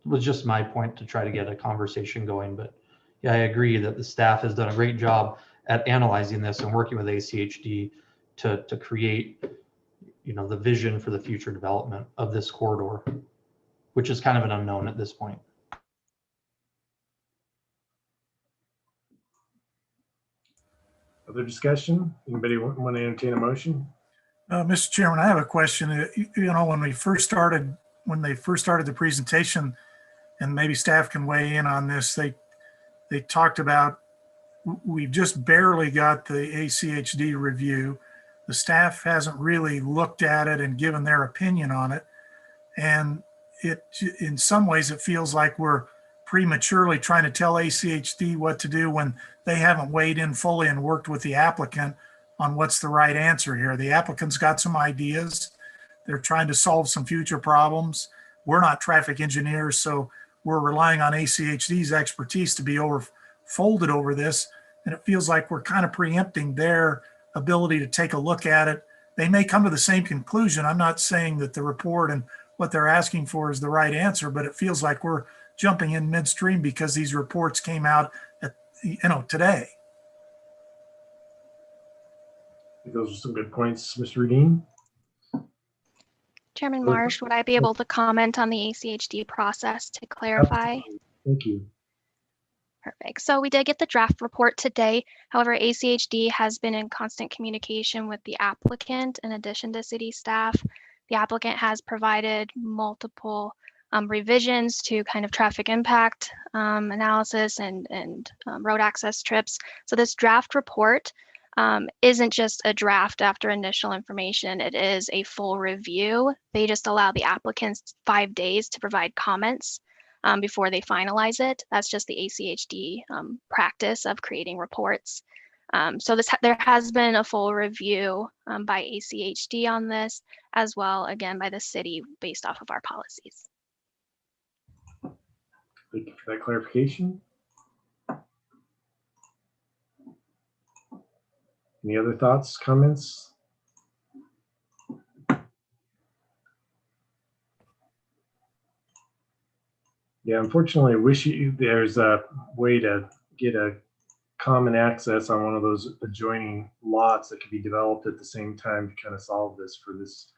was just my point to try to get a conversation going. But yeah, I agree that the staff has done a great job at analyzing this and working with ACHD to create, you know, the vision for the future development of this corridor, which is kind of an unknown at this point. Other discussion? Anybody want to entertain a motion? Mr. Chairman, I have a question. You know, when they first started the presentation, and maybe staff can weigh in on this, they talked about, we've just barely got the ACHD review. The staff hasn't really looked at it and given their opinion on it. And in some ways, it feels like we're prematurely trying to tell ACHD what to do when they haven't weighed in fully and worked with the applicant on what's the right answer here. The applicant's got some ideas. They're trying to solve some future problems. We're not traffic engineers, so we're relying on ACHD's expertise to be folded over this. And it feels like we're kind of preempting their ability to take a look at it. They may come to the same conclusion. I'm not saying that the report and what they're asking for is the right answer, but it feels like we're jumping in midstream because these reports came out today. I think those are some good points, Mr. Redeen. Chairman Marsh, would I be able to comment on the ACHD process to clarify? Absolutely. Thank you. Perfect. So we did get the draft report today. However, ACHD has been in constant communication with the applicant in addition to city staff. The applicant has provided multiple revisions to kind of traffic impact analysis and road access trips. So this draft report isn't just a draft after initial information. It is a full review. They just allow the applicants 5 days to provide comments before they finalize it. That's just the ACHD practice of creating reports. So there has been a full review by ACHD on this, as well, again, by the city based off of our policies. Thank you for that clarification. Any other thoughts, comments? Yeah, unfortunately, I wish there's a way to get a common access on one of those adjoining lots that could be developed at the same time to kind of solve this for this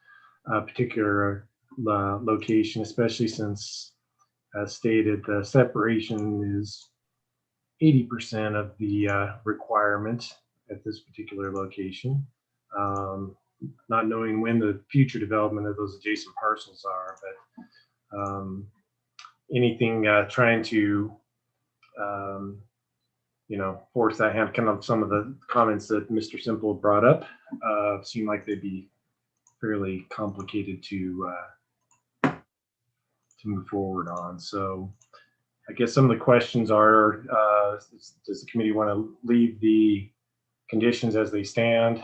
particular location, especially since, as stated, the separation is 80% of the requirement at this particular location. Not knowing when the future development of those adjacent parcels are, but anything trying to force that hand, kind of some of the comments that Mr. Simple brought up seem like they'd be fairly complicated to move forward on. So I guess some of the questions are, does the committee want to leave the conditions as they stand?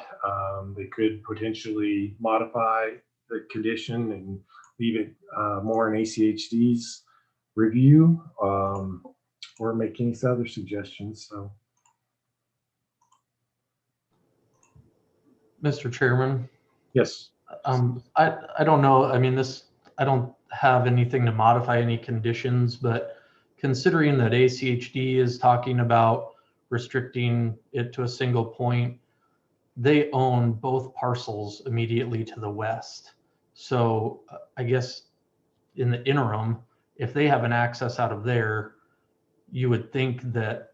They could potentially modify the condition and leave it more in ACHD's review, or make any other suggestions. So, Mr. Chairman. Yes. I don't know. I mean, I don't have anything to modify any conditions, but considering that ACHD is talking about restricting it to a single point, they own both parcels immediately to the west. So I guess in the interim, if they have an access out of there, you would think that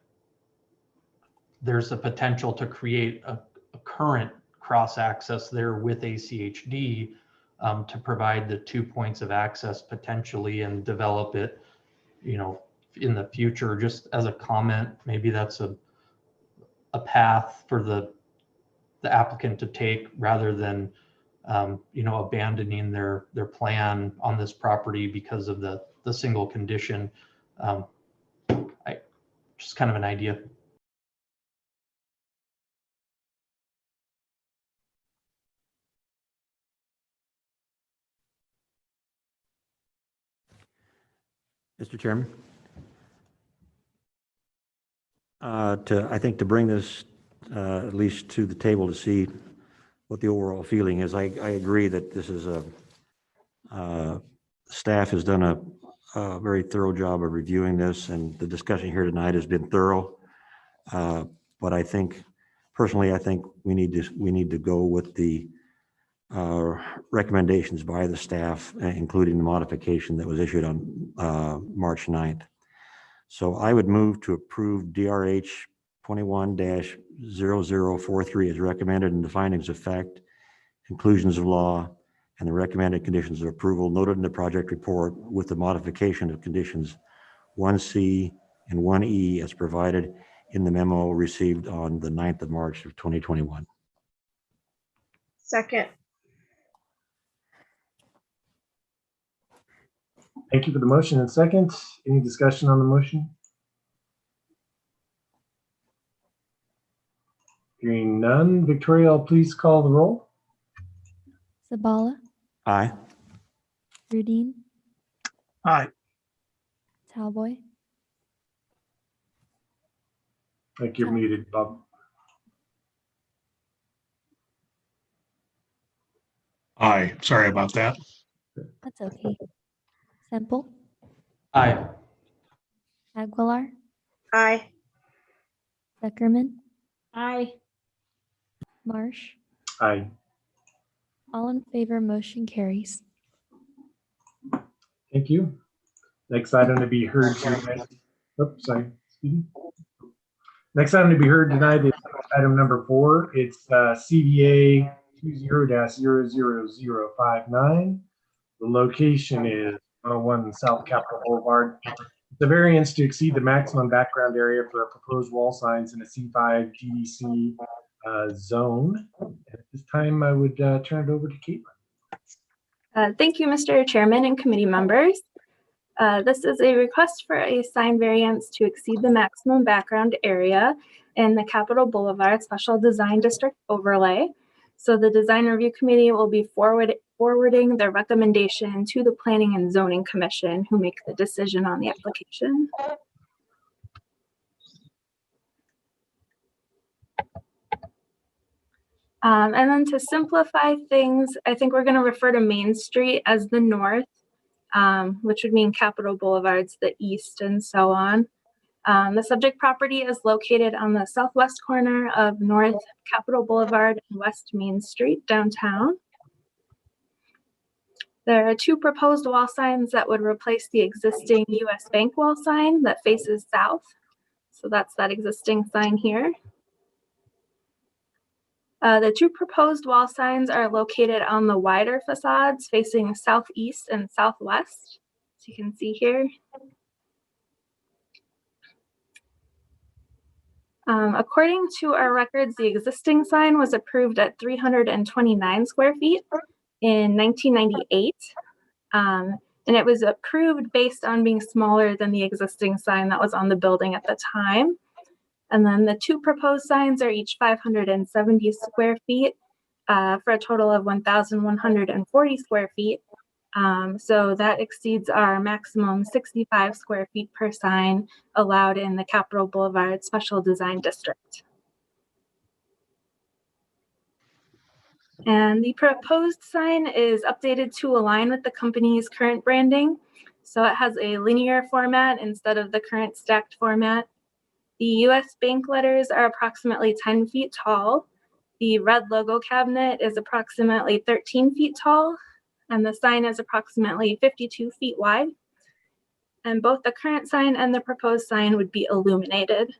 there's a potential to create a current cross access there with ACHD to provide the 2 points of access potentially and develop it, in the future. Just as a comment, maybe that's a path for the applicant to take rather than abandoning their plan on this property because of the single condition. Just kind of an idea. Mr. Chairman, I think to bring this at least to the table to see what the overall feeling is, I agree that this is staff has done a very thorough job of reviewing this, and the discussion here tonight has been thorough. But I think, personally, I think we need to go with the recommendations by the staff, including the modification that was issued on March 9th. So I would move to approve DRH 21-0043 as recommended in the findings of fact, conclusions of law, and the recommended conditions of approval noted in the project report with the modification of conditions 1C and 1E as provided in the memo received on the 9th of March of 2021. Second. Thank you for the motion and second. Any discussion on the motion? Hearing none. Victoria, please call the roll. Zabala, Aye. Rudine, Aye. Talboy, I think you're muted, Bob. Aye, sorry about that. that's okay. Semple, Aye. Aguilar, Aye. Zuckerman, Aye. Marsh. Aye. All in favor, motion carries. Thank you. Next item to be heard tonight. Oops, sorry. Excuse me. Next item to be heard tonight is item number 4. It's CDA 20-00059. The location is 101 South Capitol Boulevard. The variance to exceed the maximum background area for a proposed wall signs in a C5 GDC zone. At this time, I would turn it over to Caitlin. Thank you, Mr. Chairman and committee members. This is a request for a sign variance to exceed the maximum background area in the Capitol Boulevard Special Design District overlay. So the Design Review Committee will be forwarding their recommendation to the Planning and Zoning Commission, who make the decision on the application. And then to simplify things, I think we're going to refer to Main Street as the north, which would mean Capitol Boulevard's the east and so on. The subject property is located on the southwest corner of North Capitol Boulevard and West Main Street downtown. There are 2 proposed wall signs that would replace the existing US Bank wall sign that faces south. So that's that existing sign here. The 2 proposed wall signs are located on the wider facades facing southeast and southwest, as you can see here. According to our records, the existing sign was approved at 329 square feet in 1998. And it was approved based on being smaller than the existing sign that was on the building at the time. And then the 2 proposed signs are each 570 square feet for a total of 1,140 square feet. So that exceeds our maximum 65 square feet per sign allowed in the Capitol Boulevard Special Design District. And the proposed sign is updated to align with the company's current branding. So it has a linear format instead of the current stacked format. The US Bank letters are approximately 10 feet tall. The red logo cabinet is approximately 13 feet tall, and the sign is approximately 52 feet wide. And both the current sign and the proposed sign would be illuminated.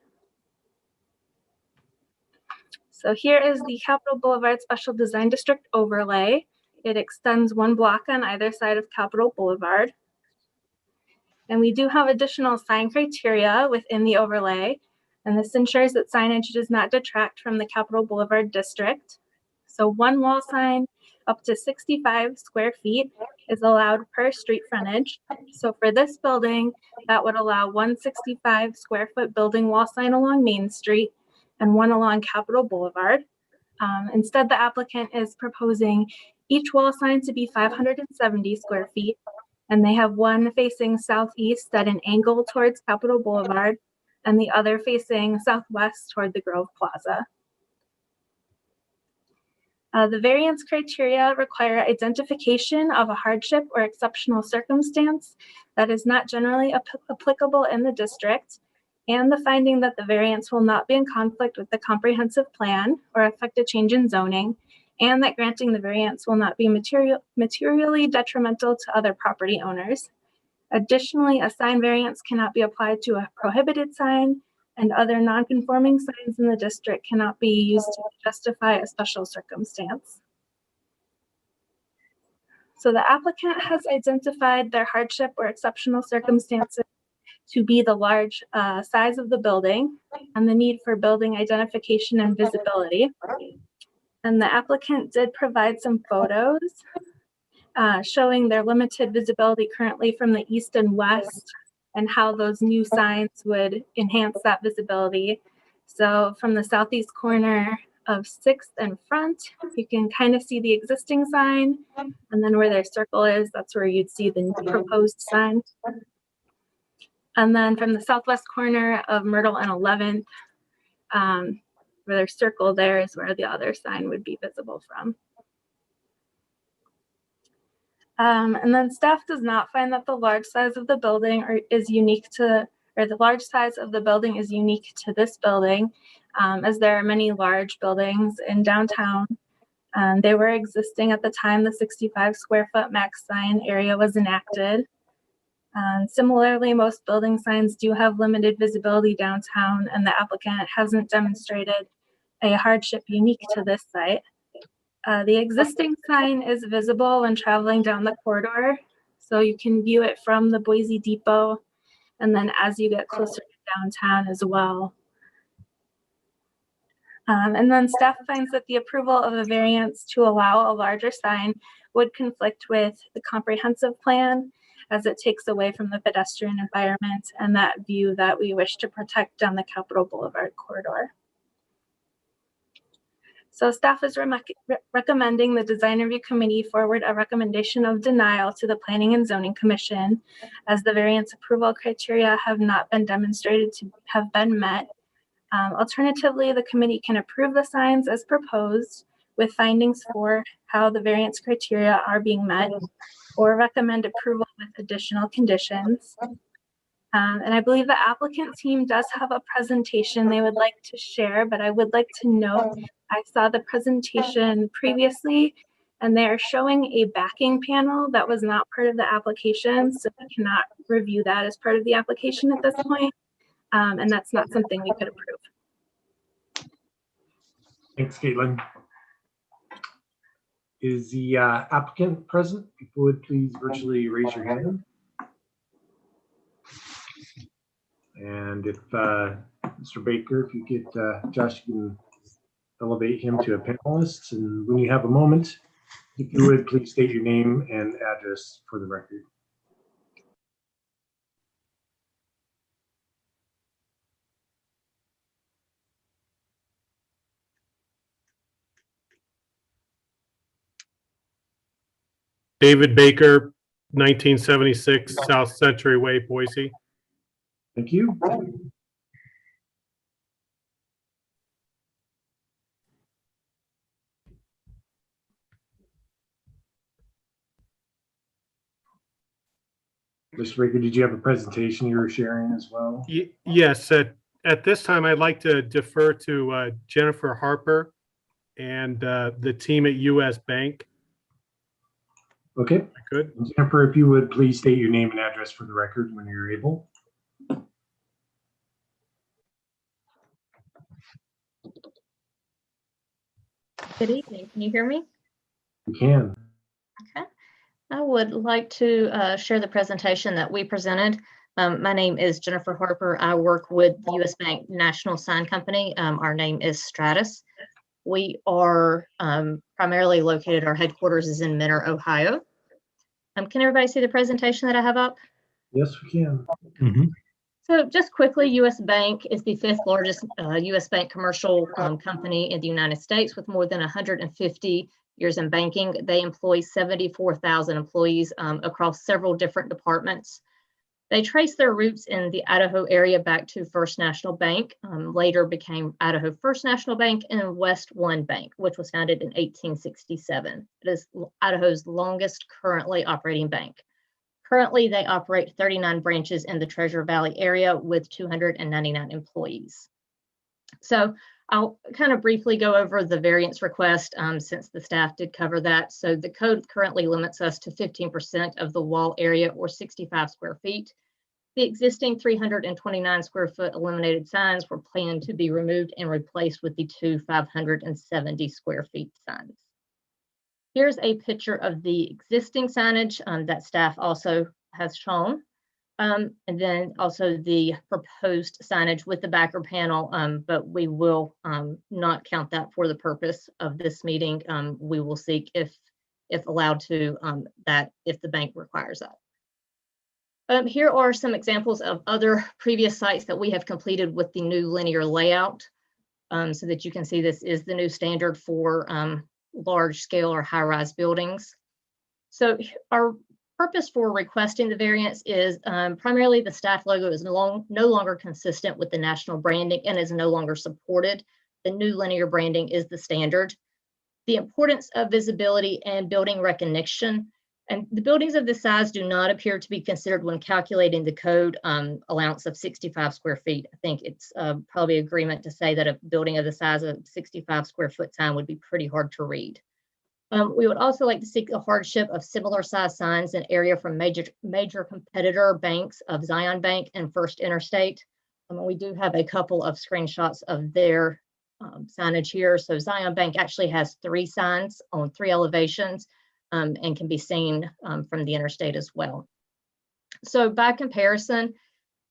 So here is the Capitol Boulevard Special Design District overlay. It extends 1 block on either side of Capitol Boulevard. And we do have additional sign criteria within the overlay, and this ensures that signage does not detract from the Capitol Boulevard district. So 1 wall sign up to 65 square feet is allowed per street frontage. So for this building, that would allow 165 square foot building wall sign along Main Street and 1 along Capitol Boulevard. Instead, the applicant is proposing each wall sign to be 570 square feet, and they have 1 facing southeast at an angle towards Capitol Boulevard and the other facing southwest toward the Grove Plaza. The variance criteria require identification of a hardship or exceptional circumstance that is not generally applicable in the district, and the finding that the variance will not be in conflict with the comprehensive plan or affect a change in zoning, and that granting the variance will not be materially detrimental to other property owners. Additionally, a sign variance cannot be applied to a prohibited sign, and other non-conforming signs in the district cannot be used to justify a special circumstance. So the applicant has identified their hardship or exceptional circumstances to be the large size of the building and the need for building identification and visibility. And the applicant did provide some photos showing their limited visibility currently from the east and west and how those new signs would enhance that visibility. So from the southeast corner of 6th and Front, you can kind of see the existing sign, and then where their circle is, that's where you'd see the proposed sign. And then from the southwest corner of Myrtle and 11th, where their circle there is where the other sign would be visible from. And then staff does not find that the large size of the building is unique to this building, as there are many large buildings in downtown. They were existing at the time the 65 square foot max sign area was enacted. Similarly, most building signs do have limited visibility downtown, and the applicant hasn't demonstrated a hardship unique to this site. The existing sign is visible when traveling down the corridor, so you can view it from the Boise Depot, and then as you get closer to downtown as well. And then staff finds that the approval of a variance to allow a larger sign would conflict with the comprehensive plan, as it takes away from the pedestrian environment and that view that we wish to protect down the Capitol Boulevard corridor. So staff is recommending the Design Review Committee forward a recommendation of denial to the Planning and Zoning Commission, as the variance approval criteria have not been demonstrated to have been met. Alternatively, the committee can approve the signs as proposed with findings for how the variance criteria are being met, or recommend approval with additional conditions. And I believe the applicant team does have a presentation they would like to share, but I would like to note, I saw the presentation previously, and they are showing a backing panel that was not part of the application, so we cannot review that as part of the application at this point. And that's not something we could approve. Thanks, Caitlin. Is the applicant present? If you would please virtually raise your hand. And if Mr. Baker, if you get Josh, you can elevate him to a panelist. And when you have a moment, if you would please state your name and address for the record. David Baker, 1976 South Century Way, Boise. Thank you. Mr. Baker, did you have a presentation you were sharing as well? Yes, at this time, I'd like to defer to Jennifer Harper and the team at US Bank. Okay. Good. Jennifer, if you would please state your name and address for the record when you're able. Good evening. Can you hear me? You can. Okay. I would like to share the presentation that we presented. My name is Jennifer Harper. I work with the US Bank National Sign Company. Our name is Stratus. We are primarily located, our headquarters is in Mentor, Ohio. Can everybody see the presentation that I have up? Yes, we can. Mm-hmm. So just quickly, US Bank is the 5th largest US bank commercial company in the United States with more than 150 years in banking. They employ 74,000 employees across several different departments. They trace their roots in the Idaho area back to First National Bank, later became Idaho First National Bank and West One Bank, which was founded in 1867. It is Idaho's longest currently operating bank. Currently, they operate 39 branches in the Treasure Valley area with 299 employees. So I'll kind of briefly go over the variance request since the staff did cover that. So the code currently limits us to 15% of the wall area or 65 square feet. The existing 329 square foot illuminated signs were planned to be removed and replaced with the two 570 square feet signs. Here's a picture of the existing signage that staff also has shown. And then also the proposed signage with the backer panel, but we will not count that for the purpose of this meeting. We will seek, if allowed to, that if the bank requires that. Here are some examples of other previous sites that we have completed with the new linear layout, so that you can see this is the new standard for large scale or high-rise buildings. So our purpose for requesting the variance is primarily the staff logo is no longer consistent with the national branding and is no longer supported. The new linear branding is the standard. The importance of visibility and building recognition, and the buildings of this size do not appear to be considered when calculating the code allowance of 65 square feet. I think it's probably agreement to say that a building of the size of 65 square foot sign would be pretty hard to read. We would also like to seek the hardship of similar size signs in area from major competitor banks of Zion Bank and First Interstate. We do have a couple of screenshots of their signage here. So Zion Bank actually has 3 signs on 3 elevations and can be seen from the interstate as well. So by comparison,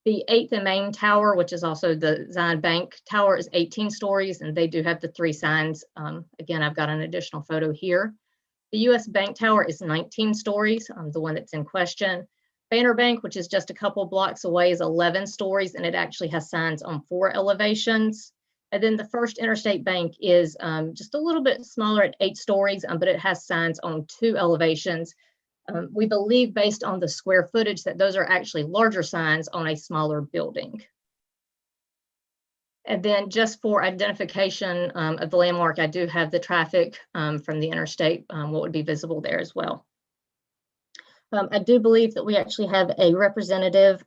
the 8th and Main Tower, which is also the Zion Bank Tower, is 18 stories, and they do have the 3 signs. Again, I've got an additional photo here. The US Bank Tower is 19 stories, the one that's in question. Banner Bank, which is just a couple blocks away, is 11 stories, and it actually has signs on 4 elevations. And then the First Interstate Bank is just a little bit smaller at 8 stories, but it has signs on 2 elevations. We believe, based on the square footage, that those are actually larger signs on a smaller building. And then just for identification of the landmark, I do have the traffic from the interstate, what would be visible there as well. I do believe that we actually have a representative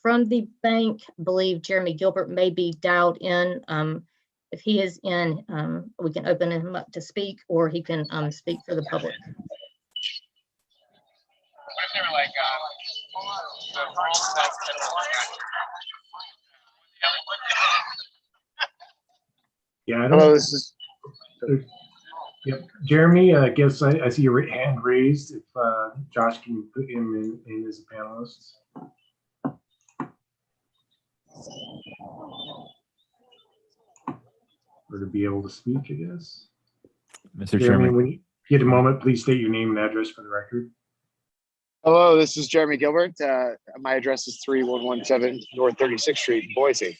from the bank. I believe Jeremy Gilbert may be dialed in. If he is in, we can open him up to speak, or he can speak for the public. Yeah, I don't. Hello, this is. Yep, Jeremy. I guess I see your hand raised. If Josh can put him in as a panelist. Or to be able to speak, I guess. Mr. Jeremy, Chairman. when you get a moment, please state your name and address for the record. Hello, this is Jeremy Gilbert. My address is 3117 North 36th Street, Boise.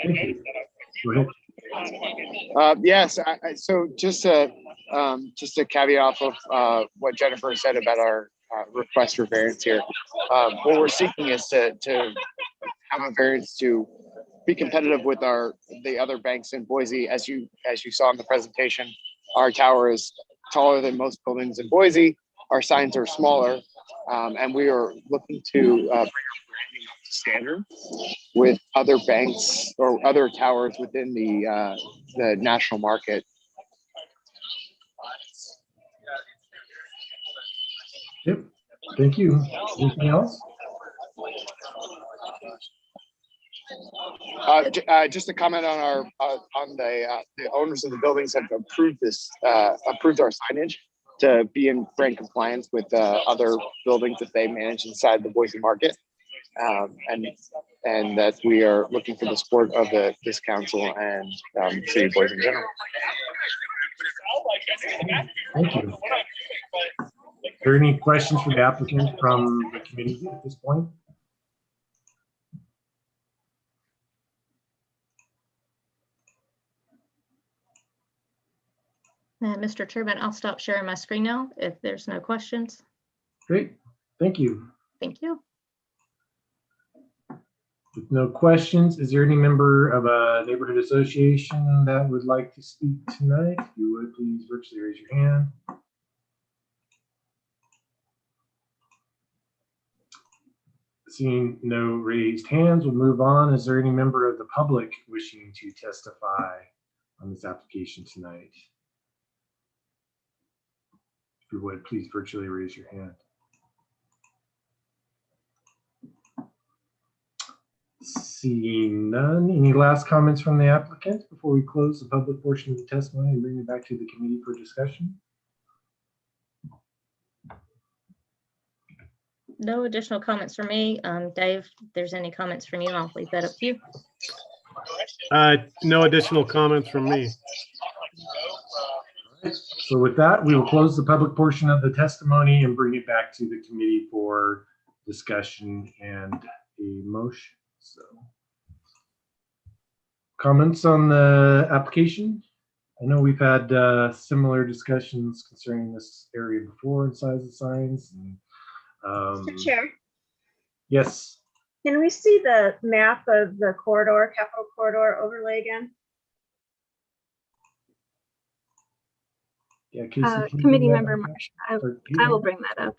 Thank you. Go ahead. Yes, so just a caveat off of what Jennifer said about our request for variance here. What we're seeking is to have a variance to be competitive with the other banks in Boise. As you saw in the presentation, our tower is taller than most buildings in Boise. Our signs are smaller, and we are looking to bring our branding up to standard with other banks or other towers within the national market. Yep. Thank you. Anything else? Just a comment on the owners of the buildings have approved our signage to be in brand compliance with other buildings that they manage inside the Boise market, and that we are looking for the support of this council and city of Boise in general. Thank you. Are there any questions for the applicant from the committee at this point? Mr. Chairman, I'll stop sharing my screen now if there's no questions. Great. Thank you. Thank you. With no questions, is there any member of a neighborhood association that would like to speak tonight? If you would, please virtually raise your hand. Seeing no raised hands, we'll move on. Is there any member of the public wishing to testify on this application tonight? If you would, please virtually raise your hand. Seeing none, any last comments from the applicant before we close the public portion of the testimony and bring it back to the committee for discussion? No additional comments from me. Dave, if there's any comments from you, I'll leave that up to you. No additional comments from me. So with that, we will close the public portion of the testimony and bring it back to the committee for discussion and a motion. So, comments on the application? I know we've had similar discussions concerning this area before and size of signs. And, Mr. Chair, yes. can we see the map of the corridor, Capitol Corridor overlay again? Yeah, Casey, Committee member Marsh, I will bring that up.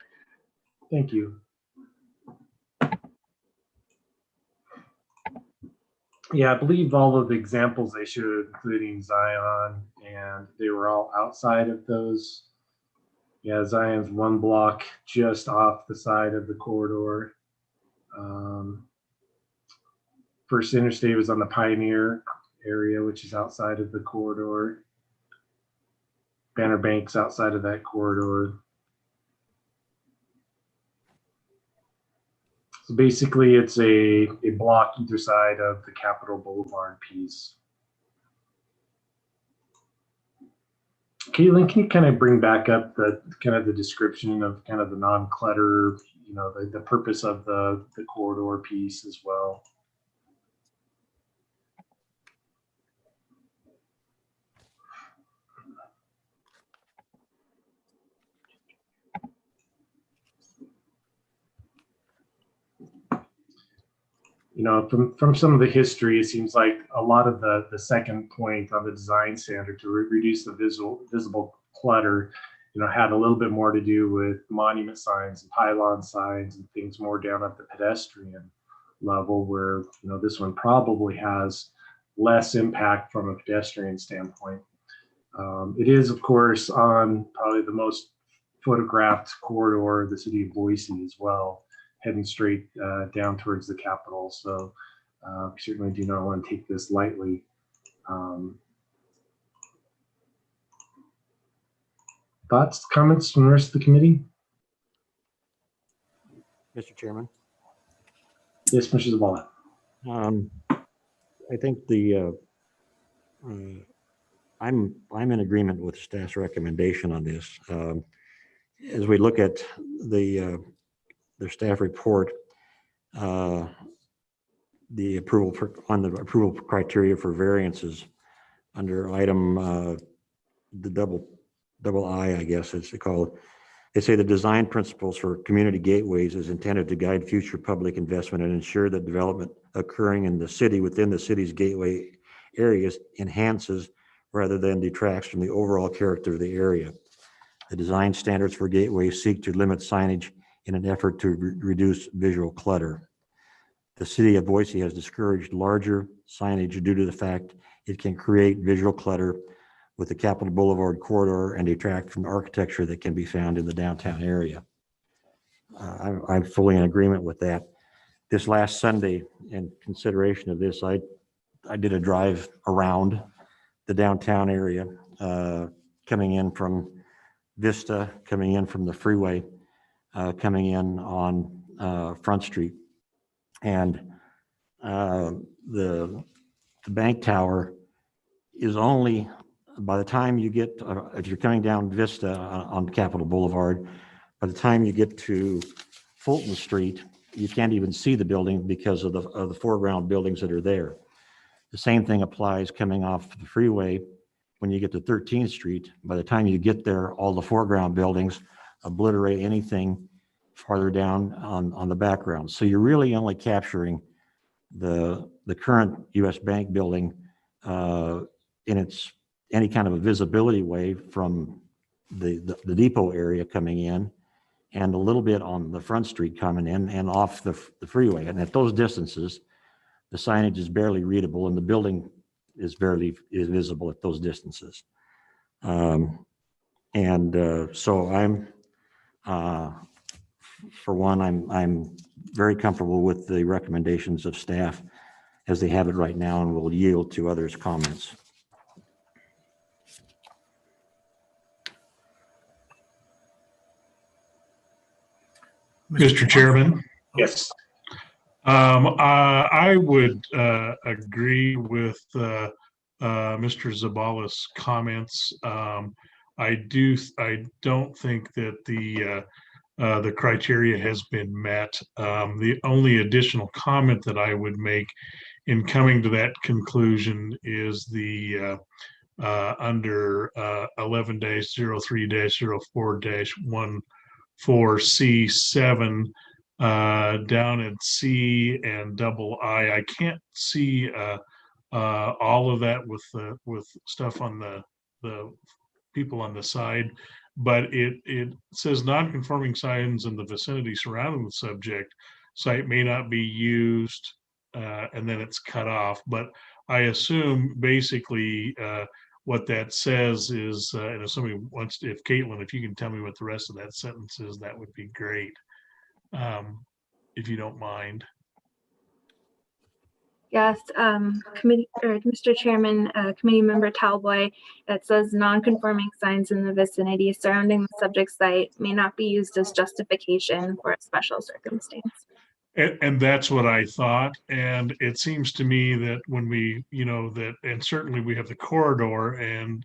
Thank you. Yeah, I believe all of the examples they showed, including Zion, and they were all outside of those. Yeah, Zion's one block just off the side of the corridor. First Interstate was on the Pioneer area, which is outside of the corridor. Banner Bank's outside of that corridor. So basically, it's a block either side of the Capitol Boulevard piece. Caitlin, can you kind of bring back up the kind of the description of kind of the non-clutter, you know, the purpose of the corridor piece as well? You know, from some of the history, it seems like a lot of the second point on the design standard to reduce the visible clutter, you know, had a little bit more to do with monument signs and pylon signs and things more down at the pedestrian level, where, you know, this one probably has less impact from a pedestrian standpoint. It is, of course, on probably the most photographed corridor of the city of Boise as well, heading straight down towards the Capitol. So we certainly do not want to take this lightly. Thoughts, comments from the rest of the committee? Mr. Chairman? Yes, Mr. Zavala. I think I'm in agreement with staff's recommendation on this. As we look at their staff report, the approval criteria for variances under item the double I guess it's called. They say the design principles for community gateways is intended to guide future public investment and ensure that development occurring in the city within the city's gateway areas enhances rather than detracts from the overall character of the area. The design standards for gateways seek to limit signage in an effort to reduce visual clutter. The city of Boise has discouraged larger signage due to the fact it can create visual clutter with the Capitol Boulevard corridor and detract from the architecture that can be found in the downtown area. I'm fully in agreement with that. This last Sunday, in consideration of this, I did a drive around the downtown area, coming in from Vista, coming in from the freeway, coming in on Front Street. And the bank tower is only, by the time you get, if you're coming down Vista on Capitol Boulevard, by the time you get to Fulton Street, you can't even see the building because of the foreground buildings that are there. The same thing applies coming off the freeway. When you get to 13th Street, by the time you get there, all the foreground buildings obliterate anything farther down on the background. So you're really only capturing the current US Bank building in its any kind of a visibility way from the depot area coming in, and a little bit on the Front Street coming in and off the freeway. And at those distances, the signage is barely readable and the building is visible at those distances. So I'm, for one, I'm very comfortable with the recommendations of staff as they have it right now, and will yield to others' comments. Mr. Chairman? Yes. I would agree with Mr. Zabala's comments. I don't think that the criteria has been met. The only additional comment that I would make in coming to that conclusion is the under 11-03-04-14C7 down at C and double I can't see all of that with stuff on the people on the side, but it says non-conforming signs in the vicinity surrounding the subject site may not be used and then it's cut off. But I assume basically what that says is, and if somebody wants, if Caitlin, if you can tell me what the rest of that sentence is, that would be great, if you don't mind. Yes, committee or Mr. Chairman, Committee Member Talboy, it says non-conforming signs in the vicinity surrounding the subject site may not be used as justification for a special circumstance. And that's what I thought. And it seems to me that when we, that, and certainly we have the corridor and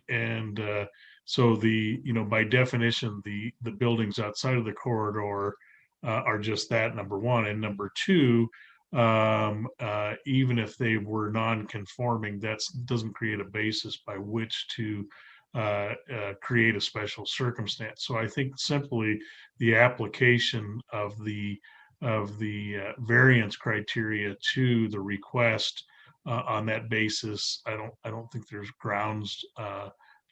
so by definition, the buildings outside of the corridor are just that, number one. And number two, even if they were non-conforming, that doesn't create a basis by which to create a special circumstance. So I think simply the application of the variance criteria to the request on that basis, I don't think there's grounds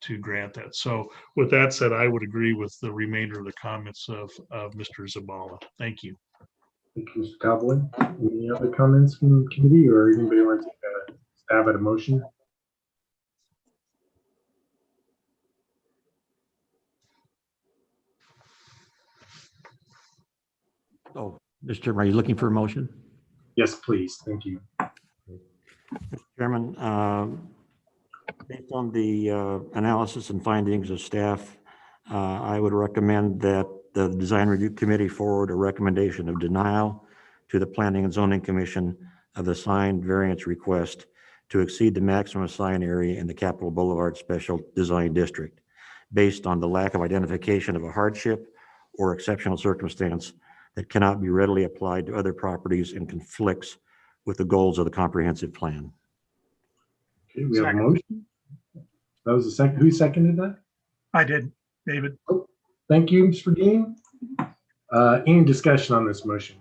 to grant that. So with that said, I would agree with the remainder of the comments of Mr. Zabala. Thank you. Thank you, Mr. Cowboy. Any other comments from the committee, or anybody want to take a stab at a motion? Oh, Mr. Chairman, are you looking for a motion? Yes, please. Thank you. Mr. Chairman, based on the analysis and findings of staff, I would recommend that the Design Review Committee forward a recommendation of denial to the Planning and Zoning Commission of the sign variance request to exceed the maximum sign area in the Capitol Boulevard Special Design District, based on the lack of identification of a hardship or exceptional circumstance that cannot be readily applied to other properties and conflicts with the goals of the comprehensive plan. Okay, we have a motion. That was the second. Who seconded that? I did, David. Oh, thank you, Mr. Dean. Any discussion on this motion?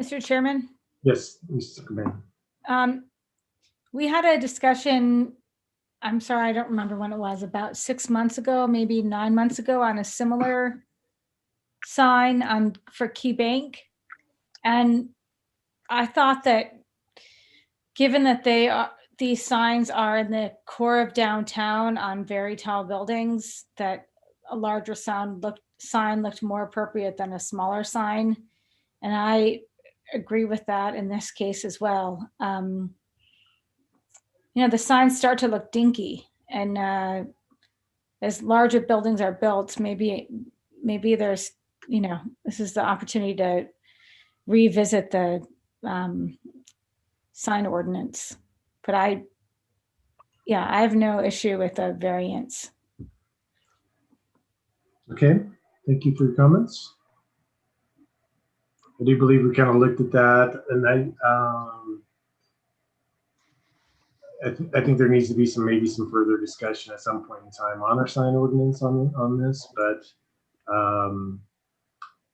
Mr. Chairman, Yes, Mr. Zuckerman. we had a discussion, I'm sorry, I don't remember when it was, about 6 months ago, maybe 9 months ago, on a similar sign for Key Bank. And I thought that given that these signs are in the core of downtown on very tall buildings, that a larger sign looked more appropriate than a smaller sign. And I agree with that in this case as well. The signs start to look dinky, and as larger buildings are built, maybe there's, this is the opportunity to revisit the sign ordinance. But I have no issue with the variance. Okay, thank you for your comments. I do believe we kind of looked at that, and I think there needs to be maybe some further discussion at some point in time on our sign ordinance on this, but I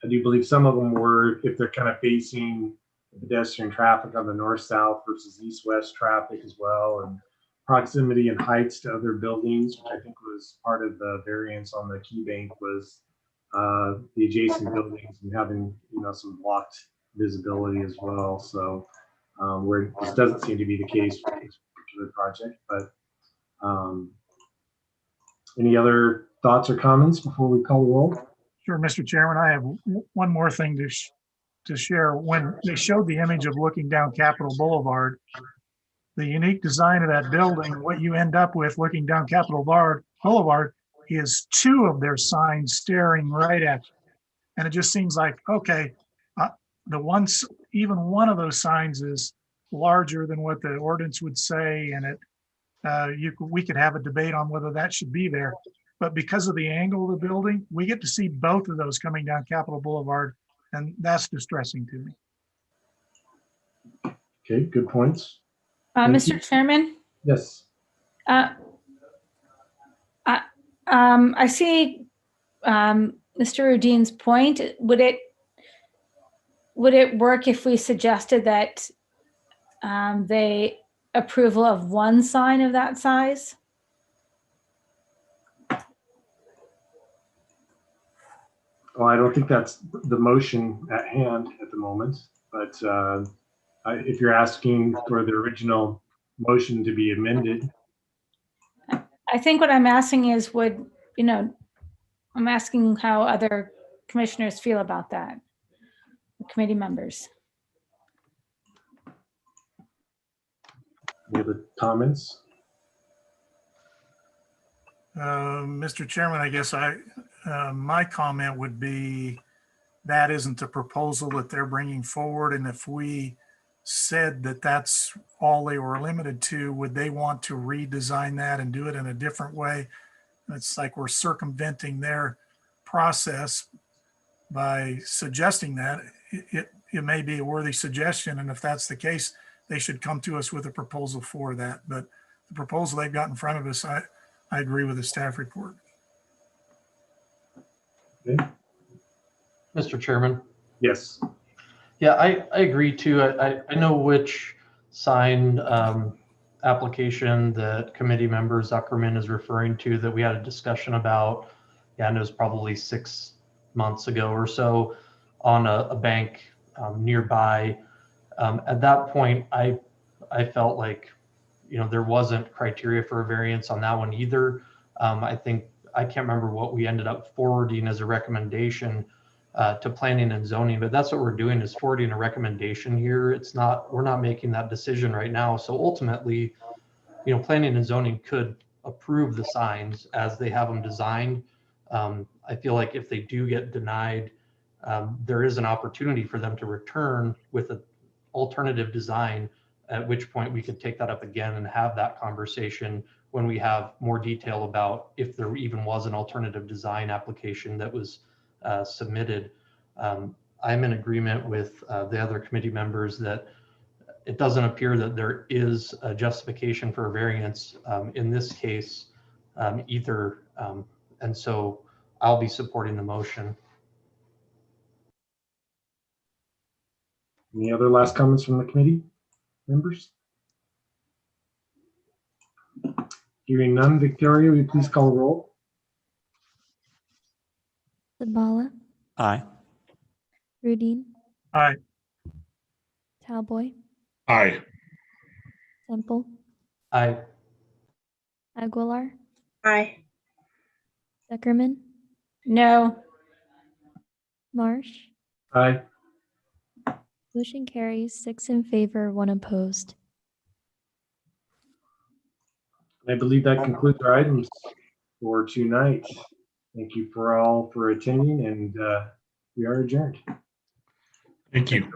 do believe some of them were, if they're kind of facing pedestrian traffic on the north-south versus east-west traffic as well, and proximity and heights to other buildings, which I think was part of the variance on the Key Bank, was the adjacent buildings and having some blocked visibility as well. So where this doesn't seem to be the case for this particular project, but any other thoughts or comments before we call the roll? Sure, Mr. Chairman, I have one more thing to share. When they showed the image of looking down Capitol Boulevard, the unique design of that building, what you end up with looking down Capitol Boulevard is two of their signs staring right at you. And it just seems like, okay, even one of those signs is larger than what the ordinance would say, and we could have a debate on whether that should be there. But because of the angle of the building, we get to see both of those coming down Capitol Boulevard, and that's distressing to me. Okay, good points. Mr. Chairman? Yes. I see Mr. Rudin's point. Would it work if we suggested that they approval of one sign of that size? Well, I don't think that's the motion at hand at the moment. But if you're asking for the original motion to be amended, I think what I'm asking is I'm asking how other commissioners feel about that, committee members. any other comments? Mr. Chairman, I guess my comment would be that isn't a proposal that they're bringing forward. And if we said that that's all they were limited to, would they want to redesign that and do it in a different way? It's like we're circumventing their process by suggesting that. It may be a worthy suggestion, and if that's the case, they should come to us with a proposal for that. But the proposal they've got in front of us, I agree with the staff report. Okay. Mr. Chairman. Yes. Yeah, I agree too. I know which sign application that committee member Zuckerman is referring to that we had a discussion about. Yeah, and it was probably 6 months ago or so on a bank nearby. At that point, I felt like, there wasn't criteria for a variance on that one either. I think, I can't remember what we ended up forwarding as a recommendation to planning and zoning, but that's what we're doing, is forwarding a recommendation here. We're not making that decision right now. So ultimately, planning and zoning could approve the signs as they have them designed. I feel like if they do get denied, there is an opportunity for them to return with an alternative design, at which point we could take that up again and have that conversation when we have more detail about if there even was an alternative design application that was submitted. I'm in agreement with the other committee members that it doesn't appear that there is a justification for a variance in this case either. And so I'll be supporting the motion. Any other last comments from the committee members? Hearing none, Victoria, will you please call the roll? Sabala, Aye. Rudine, Aye. Talboy, Aye. Semple, Aye. Aguilar, Aye. Zuckerman, No. Marsh. Aye. Motion carries 6 in favor, 1 opposed. I believe that concludes our items for tonight. Thank you for attending, and we are adjourned. Thank you.